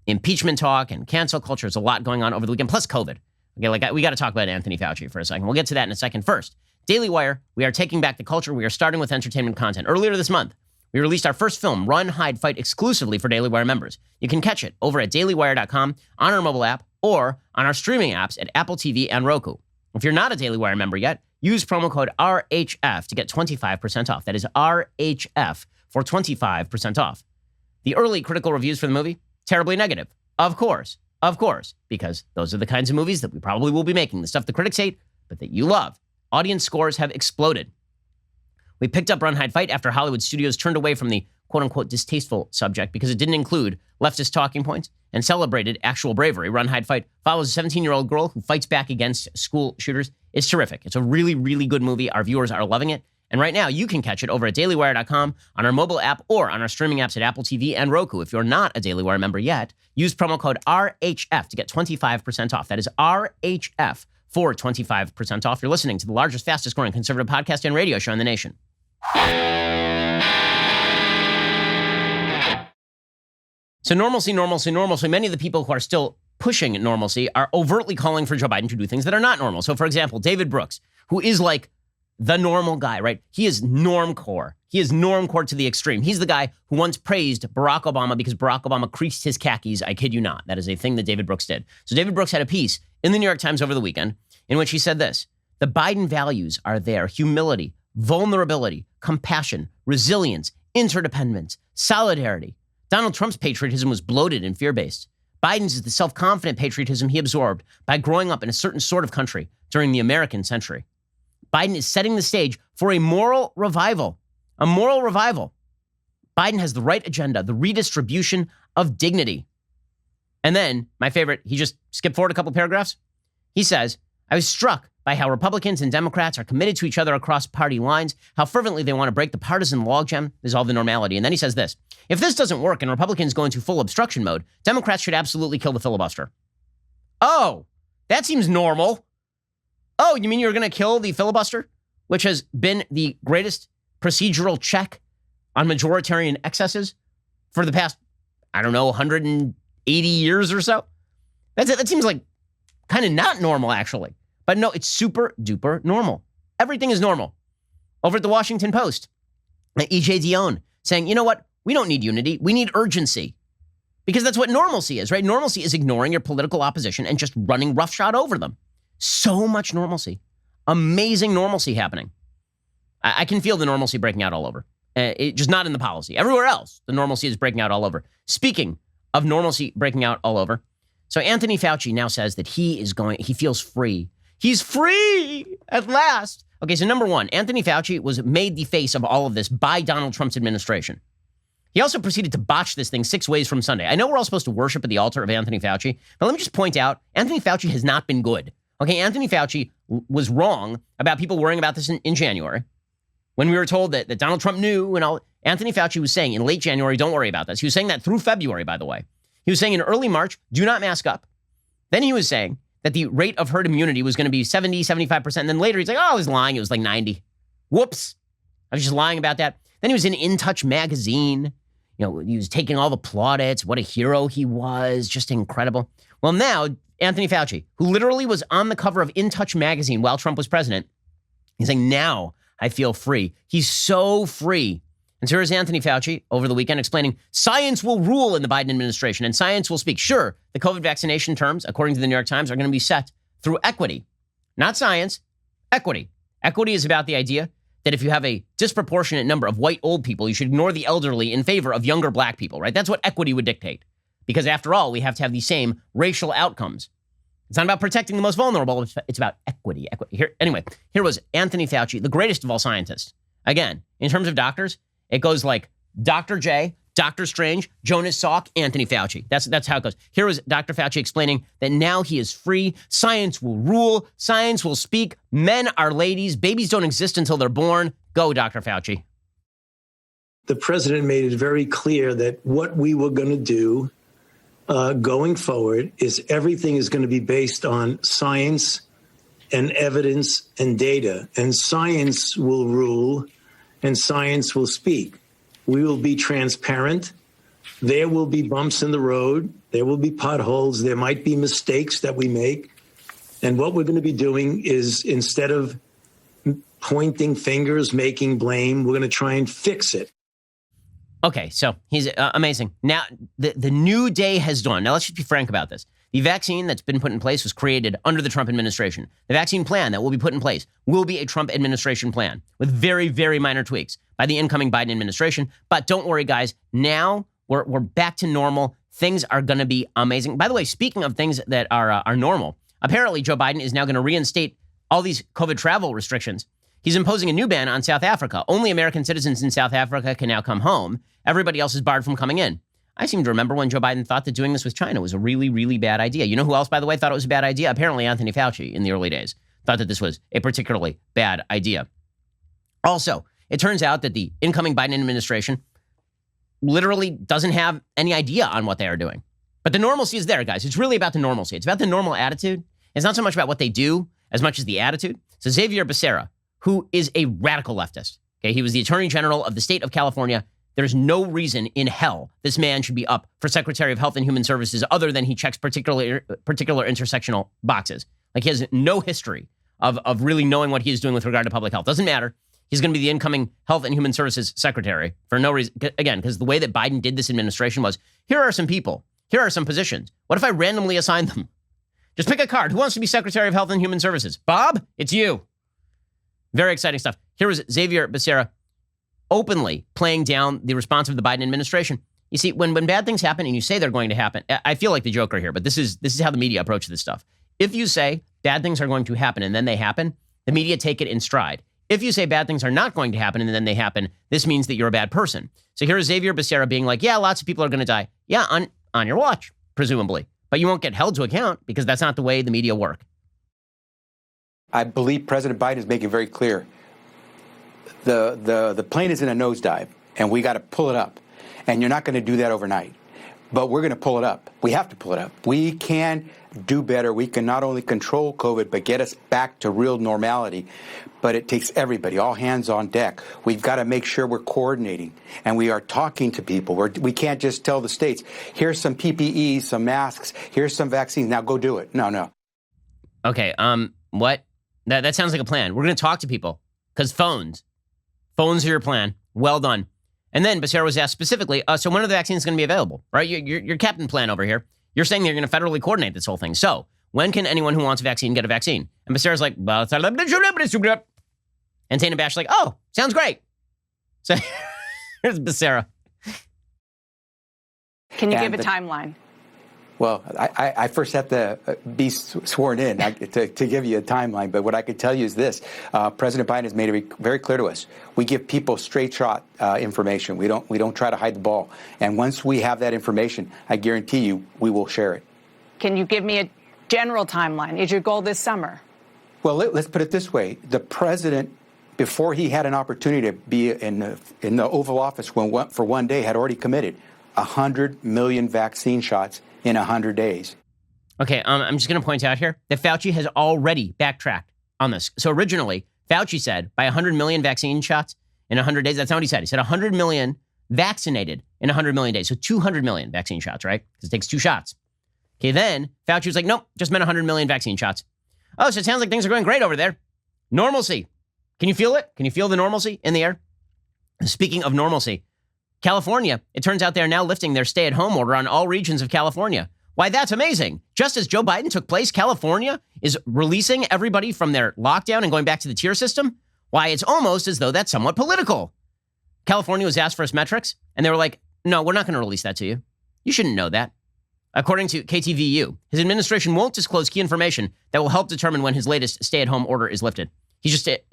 impeachment talk and cancel culture. There's a lot going on over the weekend, plus COVID. Okay, we got to talk about Anthony Fauci for a second. We'll get to that in a second. First, Daily Wire, we are taking back the culture. We are starting with entertainment content. Earlier this month, we released our first film, Run, Hide, Fight, exclusively for Daily Wire members. You can catch it over at dailywire.com, on our mobile app, or on our streaming apps at Apple TV and Roku. If you're not a Daily Wire member yet, use promo code RHF to get 25% off. That is RHF for 25% off. The early critical reviews for the movie, terribly negative. Of course, because those are the kinds of movies that we probably will be making, the stuff the critics hate, but that you love. Audience scores have exploded. We picked up Run, Hide, Fight after Hollywood studios turned away from the quote-unquote distasteful subject because it didn't include leftist talking points and celebrated actual bravery. Run, Hide, Fight follows a 17-year-old girl who fights back against school shooters. It's terrific. It's a really, really good movie. Our viewers are loving it. And right now, you can catch it over at dailywire.com, on our mobile app, or on our streaming apps at Apple TV and Roku. If you're not a Daily Wire member yet, use promo code RHF to get 25% off. That is RHF for 25% off. You're listening to the largest, fastest growing conservative podcast and radio show in the nation. So normalcy. Many of the people who are still pushing normalcy are overtly calling for Joe Biden to do things that are not normal. So for example, David Brooks, who is like the normal guy, right? He is Normcore. He is Normcore to the extreme. He's the guy who once praised Barack Obama because Barack Obama creased his khakis. I kid you not. That is a thing that David Brooks did. So David Brooks had a piece in the New York Times over the weekend in which he said this: the Biden values are there: humility, vulnerability, compassion, resilience, interdependence, solidarity. Donald Trump's patriotism was bloated and fear-based. Biden's is the self-confident patriotism he absorbed by growing up in a certain sort of country during the American century. Biden is setting the stage for a moral revival. A moral revival. Biden has the right agenda, the redistribution of dignity. And then, my favorite, he just skipped forward a couple paragraphs. He says, I was struck by how Republicans and Democrats are committed to each other across party lines, how fervently they want to break the partisan logjam. This is all the normality. And then he says this: if this doesn't work and Republicans go into full obstruction mode, Democrats should absolutely kill the filibuster. Oh, that seems normal. Oh, you mean you're going to kill the filibuster, which has been the greatest procedural check on majoritarian excesses for the past, 180 years or so? That seems like kind of not normal, actually. But no, it's super duper normal. Everything is normal. Over at the Washington Post, E.J. Dionne saying, you know what? We don't need unity. We need urgency. Because that's what normalcy is, right? Normalcy is ignoring your political opposition and just running roughshod over them. So much normalcy. Amazing normalcy happening. I can feel the normalcy breaking out all over. Just not in the policy. Everywhere else, the normalcy is breaking out all over. Speaking of normalcy breaking out all over, so Anthony Fauci now says that he feels free. He's free at last. Okay, so number one, Anthony Fauci was made the face of all of this by Donald Trump's administration. He also proceeded to botch this thing 6 ways from Sunday. I know we're all supposed to worship at the altar of Anthony Fauci, but let me just point out, Anthony Fauci has not been good. Okay, Anthony Fauci was wrong about people worrying about this in January. When we were told that Donald Trump knew and all, Anthony Fauci was saying in late January, don't worry about this. He was saying that through February, by the way. He was saying in early March, do not mask up. Then he was saying that the rate of herd immunity was going to be 70, 75%. And then later he's like, oh, I was lying. It was like 90. Whoops. I was just lying about that. Then he was in Touch magazine. You know, he was taking all the plaudits. What a hero he was. Just incredible. Well, now Anthony Fauci, who literally was on the cover of In Touch magazine while Trump was president, he's saying, now I feel free. He's so free. And so here's Anthony Fauci over the weekend explaining science will rule in the Biden administration and science will speak. Sure, the COVID vaccination terms, according to the New York Times, are going to be set through equity, not science, equity. Equity is about the idea that if you have a disproportionate number of white old people, you should ignore the elderly in favor of younger black people, right? That's what equity would dictate. Because after all, we have to have the same racial outcomes. It's not about protecting the most vulnerable. It's about equity. Here was Anthony Fauci, the greatest of all scientists. Again, in terms of doctors, it goes like Dr. J, Dr. Strange, Jonas Salk, Anthony Fauci. That's how it goes. Here was Dr. Fauci explaining that now he is free. Science will rule. Science will speak. Men are ladies. Babies don't exist until they're born. Go, Dr. Fauci. The president made it very clear that what we were going to do going forward is everything is going to be based on science and evidence and data. And science will rule and science will speak. We will be transparent. There will be bumps in the road. There will be potholes. There might be mistakes that we make. And what we're going to be doing is, instead of pointing fingers, making blame, we're going to try and fix it. Okay, so he's amazing. Now, the new day has dawned. Now, let's just be frank about this. The vaccine that's been put in place was created under the Trump administration. The vaccine plan that will be put in place will be a Trump administration plan with very, very minor tweaks by the incoming Biden administration. But don't worry, guys. Now we're back to normal. Things are going to be amazing. By the way, speaking of things that are normal, apparently Joe Biden is now going to reinstate all these COVID travel restrictions. He's imposing a new ban on South Africa. Only American citizens in South Africa can now come home. Everybody else is barred from coming in. I seem to remember when Joe Biden thought that doing this with China was a really, really bad idea. You know who else, by the way, thought it was a bad idea? Apparently Anthony Fauci in the early days thought that this was a particularly bad idea. Also, it turns out that the incoming Biden administration literally doesn't have any idea on what they are doing. But the normalcy is there, guys. It's really about the normalcy. It's about the normal attitude. It's not so much about what they do as much as the attitude. So Xavier Becerra, who is a radical leftist, okay, he was the Attorney General of the state of California. There's no reason in hell this man should be up for Secretary of Health and Human Services other than he checks particular intersectional boxes. Like, he has no history of really knowing what he is doing with regard to public health. Doesn't matter. He's going to be the incoming Health and Human Services Secretary for no reason. Again, because the way that Biden did this administration was, here are some people. Here are some positions. What if I randomly assign them? Just pick a card. Who wants to be Secretary of Health and Human Services? Bob, it's you. Very exciting stuff. Here was Xavier Becerra openly playing down the response of the Biden administration. You see, when bad things happen and you say they're going to happen, I feel like the Joker here, but this is how the media approach this stuff. If you say bad things are going to happen and then they happen, the media take it in stride. If you say bad things are not going to happen and then they happen, this means that you're a bad person. So here's Xavier Becerra being like, yeah, lots of people are going to die. Yeah, on your watch, presumably. But you won't get held to account because that's not the way the media work. I believe President Biden is making very clear the plane is in a nosedive, and we got to pull it up. And you're not going to do that overnight. But we're going to pull it up. We have to pull it up. We can do better. We can not only control COVID, but get us back to real normality. But it takes everybody, all hands on deck. We've got to make sure we're coordinating, and we are talking to people. We can't just tell the states, here's some PPE, some masks, here's some vaccines. Now go do it. No. Okay, what? That sounds like a plan. We're going to talk to people because phones are your plan. Well done. And then Becerra was asked specifically, so when are the vaccines going to be available, right? Your captain plan over here. You're saying you're going to federally coordinate this whole thing. So when can anyone who wants a vaccine get a vaccine? And Becerra's like, and And Dana Bash like, oh, sounds great. So here's Becerra. Can you give a timeline? Well, I first have to be sworn in to give you a timeline. But what I could tell you is this. President Biden has made it very clear to us. We give people straight shot information. We don't try to hide the ball. And once we have that information, I guarantee you we will share it. Can you give me a general timeline? Is your goal this summer? Well, let's put it this way. The president, before he had an opportunity to be in the Oval Office for one day, had already committed 100 million vaccine shots in 100 days. Okay, I'm just going to point out here that Fauci has already backtracked on this. So originally, Fauci said by 100 million vaccine shots in 100 days. That's not what he said. He said 100 million vaccinated in 100 million days. So 200 million vaccine shots, right? Because it takes 2 shots. Okay, then Fauci was like, nope, just meant 100 million vaccine shots. Oh, so it sounds like things are going great over there. Normalcy. Can you feel it? Can you feel the normalcy in the air? Speaking of normalcy, California, it turns out they're now lifting their stay-at-home order on all regions of California. Why, that's amazing. Just as Joe Biden took place, California is releasing everybody from their lockdown and going back to the tier system. Why, it's almost as though that's somewhat political. California was asked for its metrics, and they were like, no, we're not going to release that to you. You shouldn't know that. According to KTVU, his administration won't disclose key information that will help determine when his latest stay-at-home order is lifted.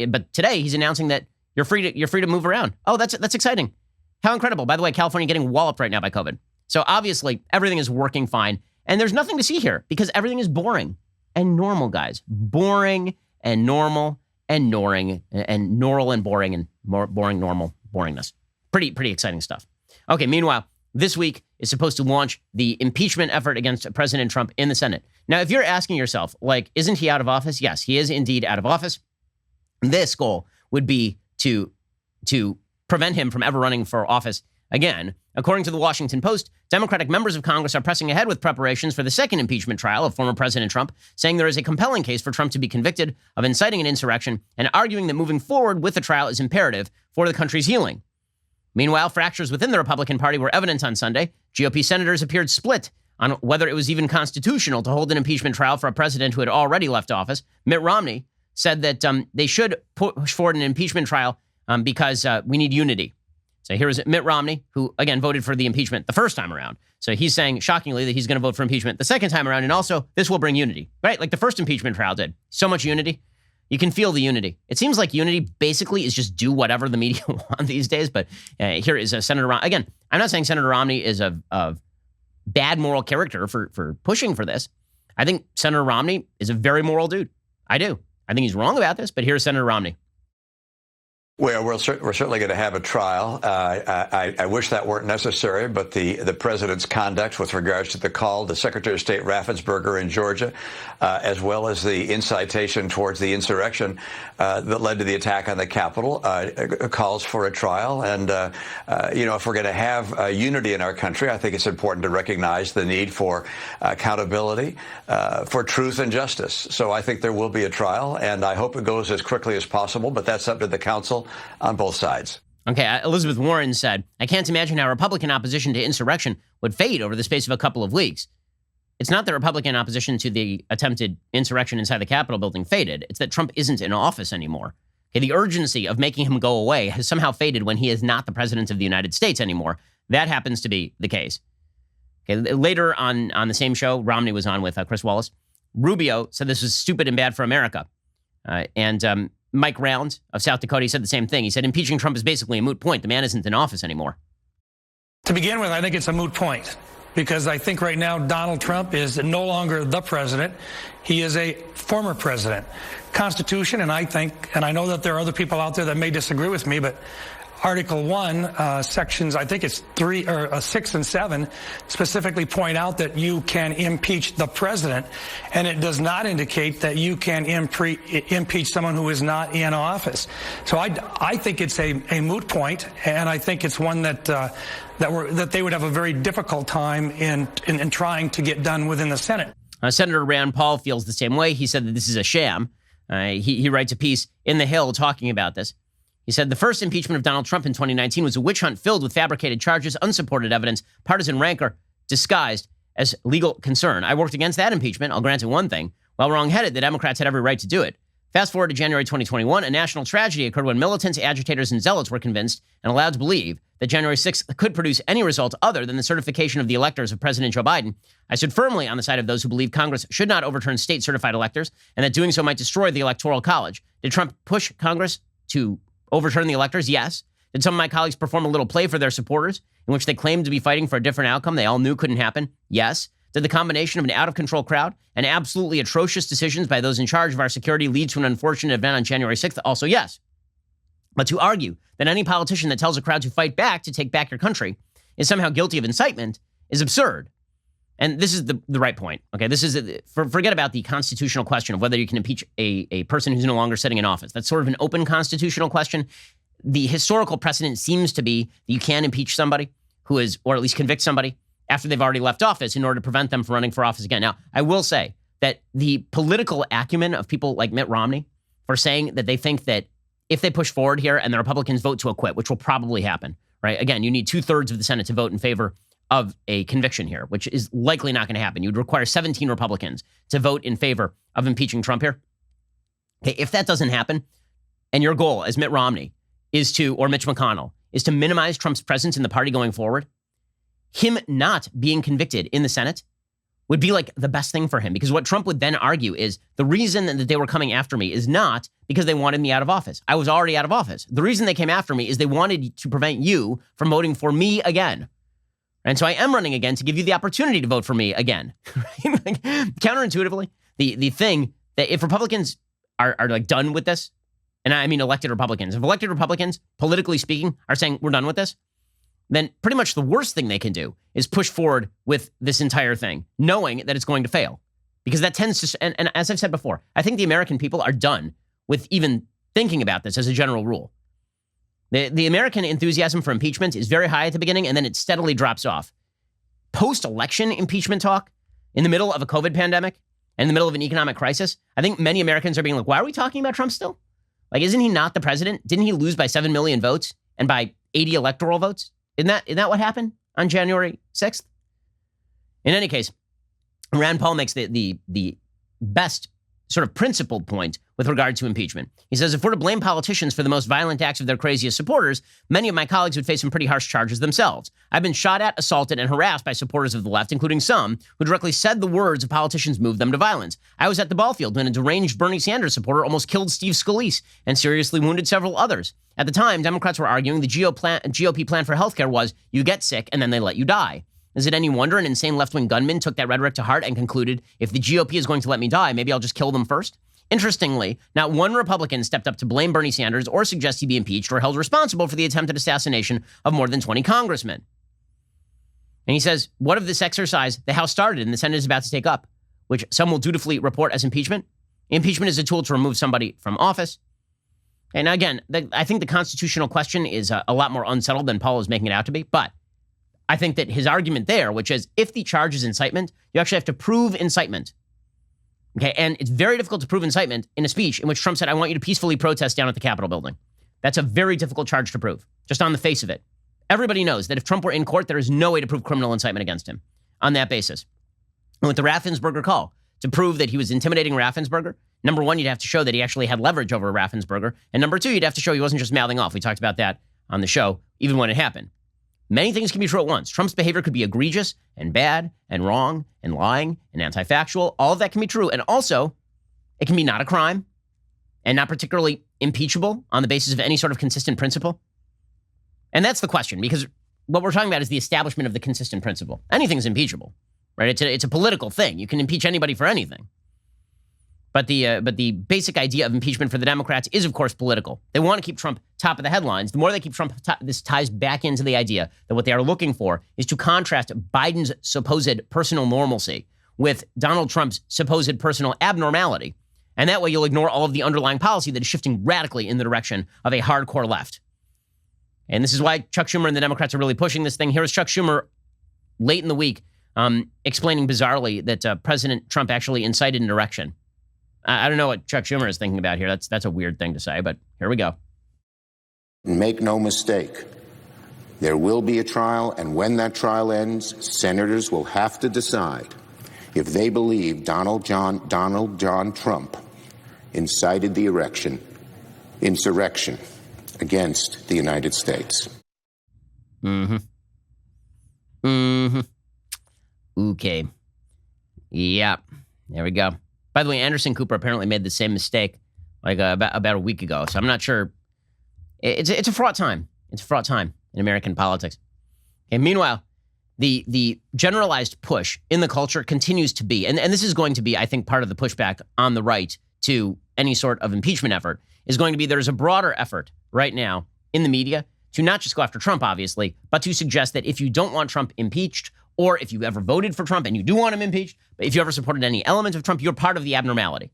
But today he's announcing that you're free to move around. Oh, that's exciting. How incredible. By the way, California getting walloped right now by COVID. So obviously everything is working fine. And there's nothing to see here because everything is boring and normal, guys. Boring and normal and boring and more boring, normal boringness. Pretty exciting stuff. Okay, meanwhile, this week is supposed to launch the impeachment effort against President Trump in the Senate. Now, if you're asking yourself, like, isn't he out of office? Yes, he is indeed out of office. This goal would be to prevent him from ever running for office again. According to the Washington Post, Democratic members of Congress are pressing ahead with preparations for the second impeachment trial of former President Trump, saying there is a compelling case for Trump to be convicted of inciting an insurrection and arguing that moving forward with the trial is imperative for the country's healing. Meanwhile, fractures within the Republican Party were evident on Sunday. GOP senators appeared split on whether it was even constitutional to hold an impeachment trial for a president who had already left office. Mitt Romney said that they should push forward an impeachment trial because we need unity. So here's Mitt Romney, who, again, voted for the impeachment the first time around. So he's saying, shockingly, that he's going to vote for impeachment the second time around. And also, this will bring unity, right? Like the first impeachment trial did. So much unity. You can feel the unity. It seems like unity basically is just do whatever the media want these days. But here is Senator Romney. Again, I'm not saying Senator Romney is a bad moral character for pushing for this. I think Senator Romney is a very moral dude. I do. I think he's wrong about this, but here's Senator Romney. Well, we're certainly going to have a trial. I wish that weren't necessary, but the president's conduct with regards to the call to Secretary of State Raffensperger in Georgia, as well as the incitation towards the insurrection that led to the attack on the Capitol, calls for a trial. And, if we're going to have unity in our country, I think it's important to recognize the need for accountability, for truth and justice. So I think there will be a trial, and I hope it goes as quickly as possible, but that's up to the council on both sides. Okay, Elizabeth Warren said, I can't imagine how Republican opposition to insurrection would fade over the space of a couple of weeks. It's not that Republican opposition to the attempted insurrection inside the Capitol building faded. It's that Trump isn't in office anymore. Okay, the urgency of making him go away has somehow faded when he is not the president of the United States anymore. That happens to be the case. Okay, later on the same show, Romney was on with Chris Wallace. Rubio said this was stupid and bad for America. And Mike Rounds of South Dakota, he said the same thing. He said impeaching Trump is basically a moot point. The man isn't in office anymore. To begin with, I think it's a moot point because I think right now Donald Trump is no longer the president. He is a former president. Constitution, and I know that there are other people out there that may disagree with me, but Article 1, sections, I think it's 6 and 7, specifically point out that you can impeach the president, and it does not indicate that you can impeach someone who is not in office. So I think it's a moot point, and I think it's one that they would have a very difficult time in trying to get done within the Senate. Senator Rand Paul feels the same way. He said that this is a sham. He writes a piece in The Hill talking about this. He said the first impeachment of Donald Trump in 2019 was a witch hunt filled with fabricated charges, unsupported evidence, partisan rancor, disguised as legal concern. I worked against that impeachment. I'll grant it one thing. While wrong-headed, the Democrats had every right to do it. Fast forward to January 2021, a national tragedy occurred when militants, agitators, and zealots were convinced and allowed to believe that January 6th could produce any result other than the certification of the electors of President Joe Biden. I stood firmly on the side of those who believe Congress should not overturn state-certified electors and that doing so might destroy the Electoral College. Did Trump push Congress to overturn the electors? Yes. Did some of my colleagues perform a little play for their supporters in which they claimed to be fighting for a different outcome they all knew couldn't happen? Yes. Did the combination of an out-of-control crowd and absolutely atrocious decisions by those in charge of our security lead to an unfortunate event on January 6th? Also, yes. But to argue that any politician that tells a crowd to fight back, to take back your country, is somehow guilty of incitement is absurd. And this is the right point. Okay, this is forget about the constitutional question of whether you can impeach a person who's no longer sitting in office. That's sort of an open constitutional question. The historical precedent seems to be that you can impeach somebody who is, or at least convict somebody after they've already left office in order to prevent them from running for office again. Now, I will say that the political acumen of people like Mitt Romney for saying that they think that if they push forward here and the Republicans vote to acquit, which will probably happen, right? Again, you need 2/3 of the Senate to vote in favor of a conviction here, which is likely not going to happen. You'd require 17 Republicans to vote in favor of impeaching Trump here. Okay, if that doesn't happen, and your goal as Mitt Romney is to, or Mitch McConnell, is to minimize Trump's presence in the party going forward, him not being convicted in the Senate would be like the best thing for him, because what Trump would then argue is the reason that they were coming after me is not because they wanted me out of office. I was already out of office. The reason they came after me is they wanted to prevent you from voting for me again. And so I am running again to give you the opportunity to vote for me again. Like, counterintuitively, the thing that if Republicans are like done with this, and I mean elected Republicans, if elected Republicans, politically speaking, are saying we're done with this, then pretty much the worst thing they can do is push forward with this entire thing, knowing that it's going to fail. Because that tends to, and as I've said before, I think the American people are done with even thinking about this as a general rule. The American enthusiasm for impeachment is very high at the beginning, and then it steadily drops off. Post-election impeachment talk in the middle of a COVID pandemic and in the middle of an economic crisis, I think many Americans are being like, why are we talking about Trump still? Like, isn't he not the president? Didn't he lose by 7 million votes and by 80 electoral votes? Isn't that what happened on January 6th? In any case, Rand Paul makes the best sort of principled point with regard to impeachment. He says, if we're to blame politicians for the most violent acts of their craziest supporters, many of my colleagues would face some pretty harsh charges themselves. I've been shot at, assaulted, and harassed by supporters of the left, including some who directly said the words of politicians moved them to violence. I was at the ball field when a deranged Bernie Sanders supporter almost killed Steve Scalise and seriously wounded several others. At the time, Democrats were arguing the GOP plan for healthcare was you get sick and then they let you die. Is it any wonder an insane left-wing gunman took that rhetoric to heart and concluded, if the GOP is going to let me die, maybe I'll just kill them first? Interestingly, not one Republican stepped up to blame Bernie Sanders or suggest he be impeached or held responsible for the attempted assassination of more than 20 congressmen. And he says, what of this exercise the House started and the Senate is about to take up, which some will dutifully report as impeachment? Impeachment is a tool to remove somebody from office. And again, I think the constitutional question is a lot more unsettled than Paul is making it out to be. But I think that his argument there, which is if the charge is incitement, you actually have to prove incitement. Okay, and it's very difficult to prove incitement in a speech in which Trump said, I want you to peacefully protest down at the Capitol building. That's a very difficult charge to prove, just on the face of it. Everybody knows that if Trump were in court, there is no way to prove criminal incitement against him on that basis. And with the Raffensperger call, to prove that he was intimidating Raffensperger, number one, you'd have to show that he actually had leverage over Raffensperger. And number two, you'd have to show he wasn't just mouthing off. We talked about that on the show, even when it happened. Many things can be true at once. Trump's behavior could be egregious and bad and wrong and lying and anti-factual. All of that can be true. And also, it can be not a crime and not particularly impeachable on the basis of any sort of consistent principle. And that's the question, because what we're talking about is the establishment of the consistent principle. Anything's impeachable, right? It's a political thing. You can impeach anybody for anything. But the basic idea of impeachment for the Democrats is, of course, political. They want to keep Trump top of the headlines. The more they keep Trump top, this ties back into the idea that what they are looking for is to contrast Biden's supposed personal normalcy with Donald Trump's supposed personal abnormality. And that way you'll ignore all of the underlying policy that is shifting radically in the direction of a hardcore left. And this is why Chuck Schumer and the Democrats are really pushing this thing. Here is Chuck Schumer late in the week explaining bizarrely that President Trump actually incited an erection. I don't know what Chuck Schumer is thinking about here. That's a weird thing to say, but here we go. Make no mistake, there will be a trial, and when that trial ends, senators will have to decide if they believe Donald John Trump incited the insurrection against the United States. Okay. Yeah. There we go. By the way, Anderson Cooper apparently made the same mistake like about a week ago. So I'm not sure. It's a fraught time. It's a fraught time in American politics. And meanwhile, the generalized push in the culture continues to be, and this is going to be, I think, part of the pushback on the right to any sort of impeachment effort, is going to be there's a broader effort right now in the media to not just go after Trump, obviously, but to suggest that if you don't want Trump impeached, or if you ever voted for Trump and you do want him impeached, but if you ever supported any element of Trump, you're part of the abnormality.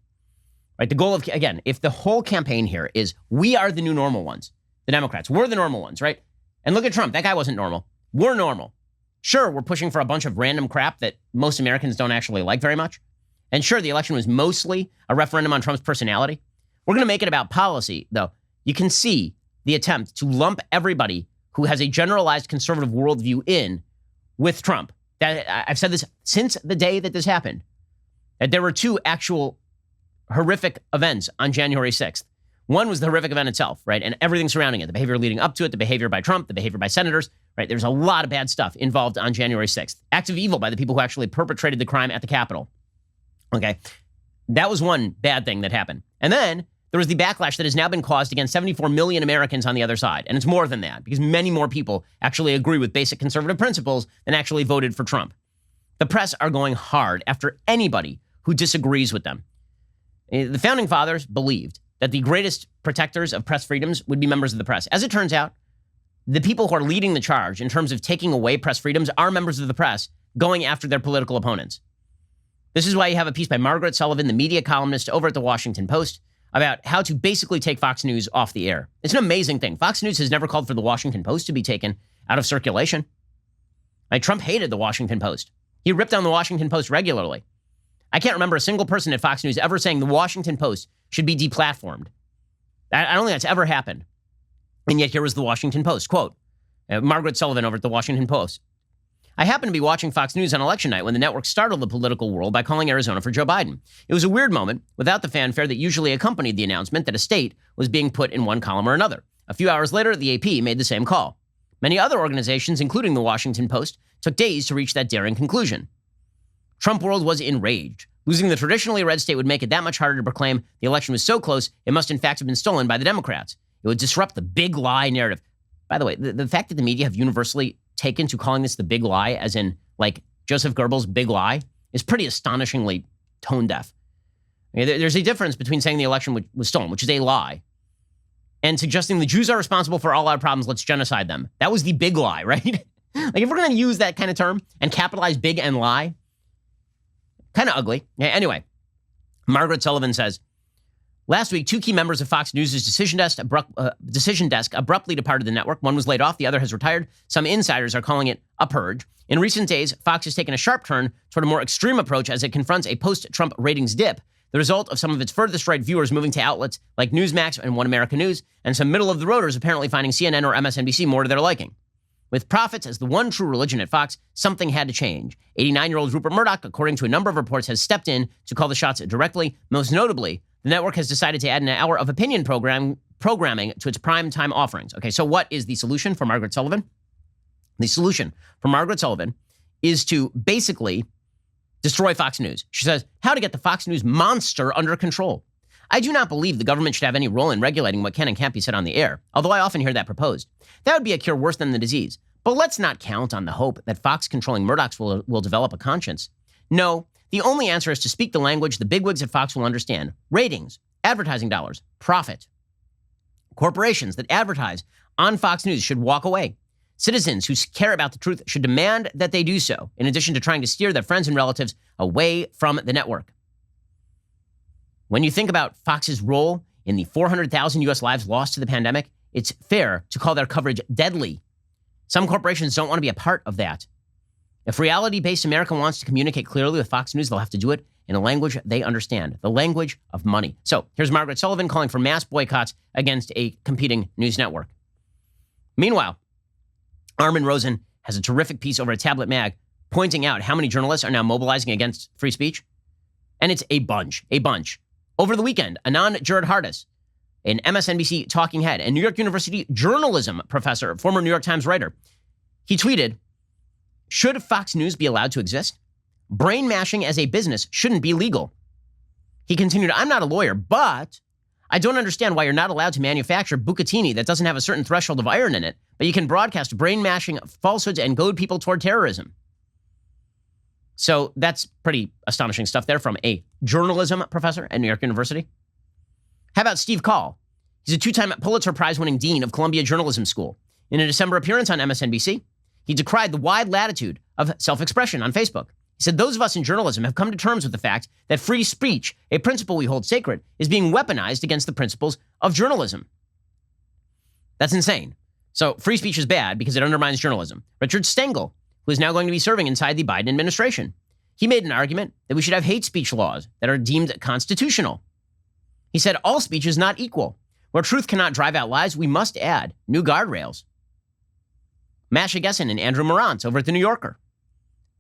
Right? The goal of, again, if the whole campaign here is we are the new normal ones, the Democrats, we're the normal ones, right? And look at Trump. That guy wasn't normal. We're normal. Sure, we're pushing for a bunch of random crap that most Americans don't actually like very much. And sure, the election was mostly a referendum on Trump's personality. We're going to make it about policy, though. You can see the attempt to lump everybody who has a generalized conservative worldview in with Trump. I've said this since the day that this happened, that there were two actual horrific events on January 6th. One was the horrific event itself, right? And everything surrounding it, the behavior leading up to it, the behavior by Trump, the behavior by senators, right? There's a lot of bad stuff involved on January 6th. Acts of evil by the people who actually perpetrated the crime at the Capitol. Okay. That was one bad thing that happened. And then there was the backlash that has now been caused against 74 million Americans on the other side. And it's more than that, because many more people actually agree with basic conservative principles than actually voted for Trump. The press are going hard after anybody who disagrees with them. The founding fathers believed that the greatest protectors of press freedoms would be members of the press. As it turns out, the people who are leading the charge in terms of taking away press freedoms are members of the press going after their political opponents. This is why you have a piece by Margaret Sullivan, the media columnist over at the Washington Post, about how to basically take Fox News off the air. It's an amazing thing. Fox News has never called for the Washington Post to be taken out of circulation. Like, Trump hated the Washington Post. He ripped on the Washington Post regularly. I can't remember a single person at Fox News ever saying the Washington Post should be deplatformed. I don't think that's ever happened. And yet here was the Washington Post. Quote, Margaret Sullivan over at the Washington Post. I happened to be watching Fox News on election night when the network startled the political world by calling Arizona for Joe Biden. It was a weird moment without the fanfare that usually accompanied the announcement that a state was being put in one column or another. A few hours later, the AP made the same call. Many other organizations, including the Washington Post, took days to reach that daring conclusion. Trump world was enraged. Losing the traditionally red state would make it that much harder to proclaim the election was so close, it must in fact have been stolen by the Democrats. It would disrupt the big lie narrative. By the way, the fact that the media have universally taken to calling this the big lie, as in like Joseph Goebbels' big lie, is pretty astonishingly tone deaf. There's a difference between saying the election was stolen, which is a lie, and suggesting the Jews are responsible for all our problems, let's genocide them. That was the big lie, right? Like, if we're going to use that kind of term and capitalize big and lie, kind of ugly. Anyway, Margaret Sullivan says, last week, two key members of Fox News' decision desk abruptly departed the network. One was laid off, the other has retired. Some insiders are calling it a purge. In recent days, Fox has taken a sharp turn toward a more extreme approach as it confronts a post-Trump ratings dip, the result of some of its furthest right viewers moving to outlets like Newsmax and One America News, and some middle-of-the-roaders apparently finding CNN or MSNBC more to their liking. With profits as the one true religion at Fox, something had to change. 89-year-old Rupert Murdoch, according to a number of reports, has stepped in to call the shots directly. Most notably, the network has decided to add an hour of opinion programming to its prime time offerings. Okay, so what is the solution for Margaret Sullivan? The solution for Margaret Sullivan is to basically destroy Fox News. She says, how to get the Fox News monster under control. I do not believe the government should have any role in regulating what can and can't be said on the air, although I often hear that proposed. That would be a cure worse than the disease. But let's not count on the hope that Fox controlling Murdoch's will develop a conscience. No, the only answer is to speak the language the bigwigs at Fox will understand. Ratings, advertising dollars, profit. Corporations that advertise on Fox News should walk away. Citizens who care about the truth should demand that they do so, in addition to trying to steer their friends and relatives away from the network. When you think about Fox's role in the 400,000 U.S. lives lost to the pandemic, it's fair to call their coverage deadly. Some corporations don't want to be a part of that. If reality-based America wants to communicate clearly with Fox News, they'll have to do it in a language they understand, the language of money. So here's Margaret Sullivan calling for mass boycotts against a competing news network. Meanwhile, Armin Rosen has a terrific piece over at Tablet Mag pointing out how many journalists are now mobilizing against free speech. And it's a bunch. Over the weekend, Anand Giridharadas, an MSNBC talking head and New York University journalism professor, former New York Times writer, he tweeted, "Should Fox News be allowed to exist? Brain mashing as a business shouldn't be legal." He continued, "I'm not a lawyer, but I don't understand why you're not allowed to manufacture bucatini that doesn't have a certain threshold of iron in it, but you can broadcast brain mashing falsehoods and goad people toward terrorism." So that's pretty astonishing stuff there from a journalism professor at New York University. How about Steve Call? He's a two-time Pulitzer Prize-winning dean of Columbia Journalism School. In a December appearance on MSNBC, he decried the wide latitude of self-expression on Facebook. He said, "Those of us in journalism have come to terms with the fact that free speech, a principle we hold sacred, is being weaponized against the principles of journalism." That's insane. So free speech is bad because it undermines journalism. Richard Stengel, who is now going to be serving inside the Biden administration, he made an argument that we should have hate speech laws that are deemed constitutional. He said, "All speech is not equal. Where truth cannot drive out lies, we must add new guardrails." Masha Gessen and Andrew Morantz over at The New Yorker,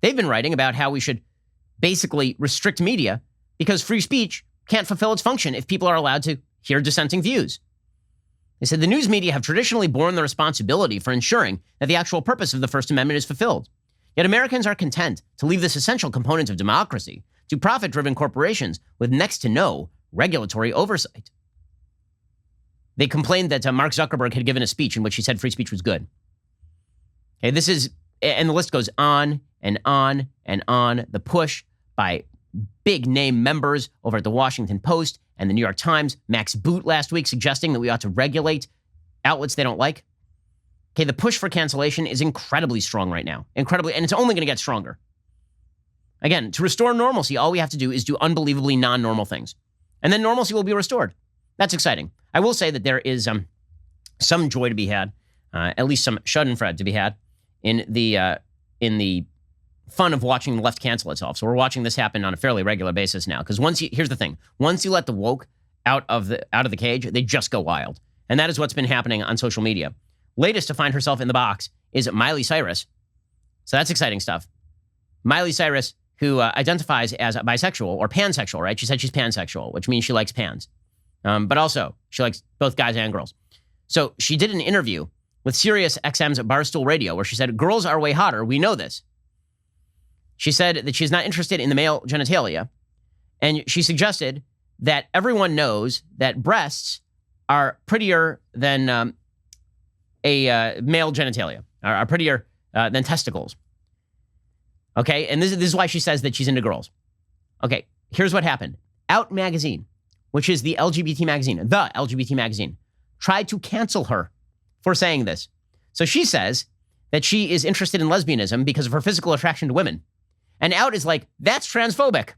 they've been writing about how we should basically restrict media because free speech can't fulfill its function if people are allowed to hear dissenting views. They said the news media have traditionally borne the responsibility for ensuring that the actual purpose of the First Amendment is fulfilled. Yet Americans are content to leave this essential component of democracy to profit-driven corporations with next to no regulatory oversight. They complained that Mark Zuckerberg had given a speech in which he said free speech was good. Okay, this is, and the list goes on and on and on. The push by big name members over at the Washington Post and the New York Times, Max Boot last week suggesting that we ought to regulate outlets they don't like. Okay, the push for cancellation is incredibly strong right now. Incredibly, and it's only going to get stronger. Again, to restore normalcy, all we have to do is do unbelievably non-normal things. And then normalcy will be restored. That's exciting. I will say that there is some joy to be had, at least some schadenfreude to be had in the fun of watching the left cancel itself. So we're watching this happen on a fairly regular basis now. Because here's the thing: once you let the woke out of the cage, they just go wild, and that is what's been happening on social media. Latest to find herself in the box is Miley Cyrus. So that's exciting stuff. Miley Cyrus, who identifies as bisexual or pansexual, right? She said she's pansexual, which means she likes pans. But also, she likes both guys and girls. So she did an interview with Sirius XM's Barstool Radio where she said, "Girls are way hotter. We know this." She said that she's not interested in the male genitalia. And she suggested that everyone knows that breasts are prettier than a male genitalia, are prettier than testicles. Okay, and this is why she says that she's into girls. Okay, here's what happened. Out Magazine, which is the LGBT magazine, tried to cancel her for saying this. So she says that she is interested in lesbianism because of her physical attraction to women. And Out is like, that's transphobic.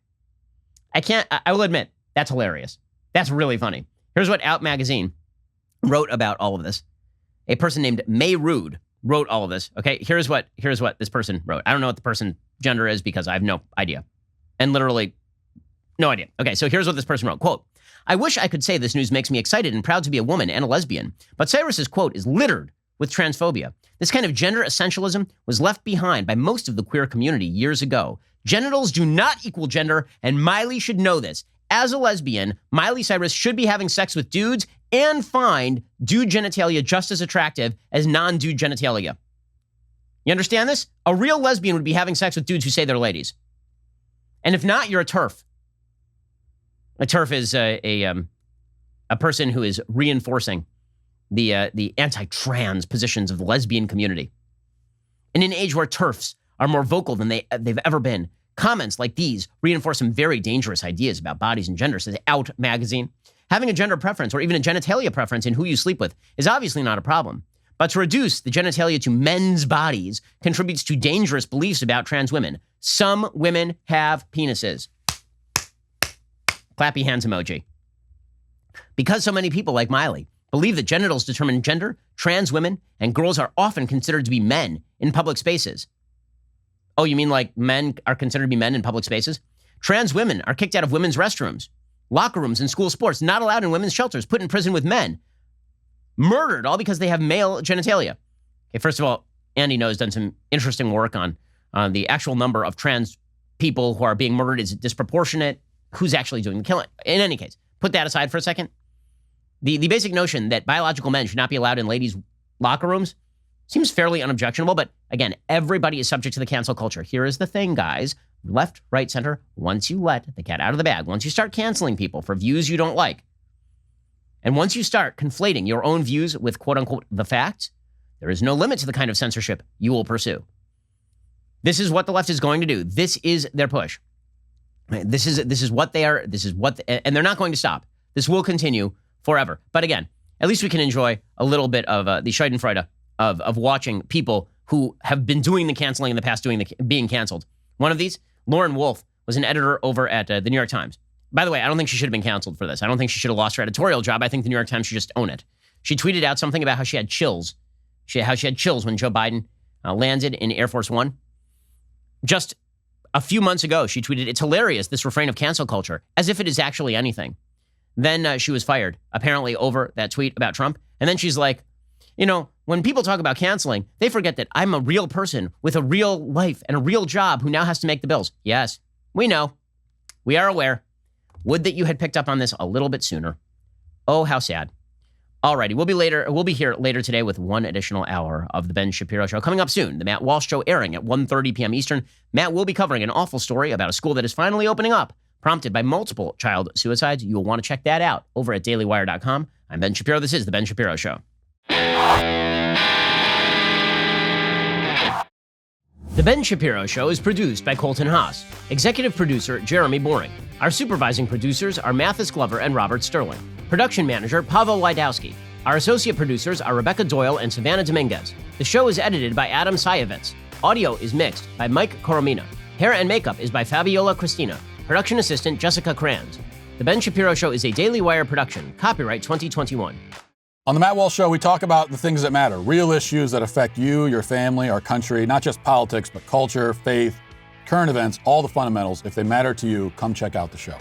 I will admit, that's hilarious. That's really funny. Here's what Out Magazine wrote about all of this. A person named May Rude wrote all of this. Okay, here's what this person wrote. I don't know what the person's gender is because I have no idea. And literally, no idea. Okay, so here's what this person wrote. Quote, "I wish I could say this news makes me excited and proud to be a woman and a lesbian, but Cyrus's quote is littered with transphobia. This kind of gender essentialism was left behind by most of the queer community years ago. Genitals do not equal gender, and Miley should know this. As a lesbian, Miley Cyrus should be having sex with dudes and find dude genitalia just as attractive as non-dude genitalia." You understand this? A real lesbian would be having sex with dudes who say they're ladies. And if not, you're a TERF. A TERF is a person who is reinforcing the anti-trans positions of the lesbian community. In an age where TERFs are more vocal than they've ever been, comments like these reinforce some very dangerous ideas about bodies and gender, says Out Magazine. Having a gender preference or even a genitalia preference in who you sleep with is obviously not a problem. But to reduce the genitalia to men's bodies contributes to dangerous beliefs about trans women. Some women have penises. Clappy hands emoji. Because so many people like Miley believe that genitals determine gender, trans women and girls are often considered to be men in public spaces. Oh, you mean like men are considered to be men in public spaces? Trans women are kicked out of women's restrooms, locker rooms, and school sports, not allowed in women's shelters, put in prison with men, murdered, all because they have male genitalia. Okay, first of all, Andy Ngo has done some interesting work on the actual number of trans people who are being murdered. Is it disproportionate? Who's actually doing the killing? In any case, put that aside for a second. The basic notion that biological men should not be allowed in ladies' locker rooms seems fairly unobjectionable, but again, everybody is subject to the cancel culture. Here is the thing, guys. Left, right, center, once you let the cat out of the bag, once you start canceling people for views you don't like, and once you start conflating your own views with quote-unquote the facts, there is no limit to the kind of censorship you will pursue. This is what the left is going to do. This is their push. This is what they are. And they're not going to stop. This will continue forever. But again, at least we can enjoy a little bit of the Schadenfreude of watching people who have been doing the canceling in the past being canceled. One of these, Lauren Wolf, was an editor over at the New York Times. By the way, I don't think she should have been canceled for this. I don't think she should have lost her editorial job. I think the New York Times should just own it. She tweeted out something about how she had chills. How she had chills when Joe Biden landed in Air Force One. Just a few months ago, she tweeted, "It's hilarious, this refrain of cancel culture," as if it is actually anything. Then she was fired, apparently over that tweet about Trump. And then she's like, when people talk about canceling, they forget that I'm a real person with a real life and a real job who now has to make the bills. Yes, we know. We are aware. Would that you had picked up on this a little bit sooner. Oh, how sad. Alrighty, we'll be here later today with one additional hour of the Ben Shapiro Show. Coming up soon, the Matt Walsh Show airing at 1:30 p.m. Eastern. Matt will be covering an awful story about a school that is finally opening up, prompted by multiple child suicides. You will want to check that out over at dailywire.com. I'm Ben Shapiro. This is the Ben Shapiro Show. The Ben Shapiro Show is produced by Colton Haas. Executive producer, Jeremy Boring. Our supervising producers are Mathis Glover and Robert Sterling. Production manager, Pavel Wydowski. Our associate producers are Rebecca Doyle and Savannah Dominguez. The show is edited by Adam Sayevitz. Audio is mixed by Mike Coromina. Hair and makeup is by Fabiola Cristina. Production assistant, Jessica Kranz. The Ben Shapiro Show is a Daily Wire production. Copyright 2021. On the Matt Walsh Show, we talk about the things that matter, real issues that affect you, your family, our country, not just politics, but culture, faith, current events, all the fundamentals. If they matter to you, come check out the show.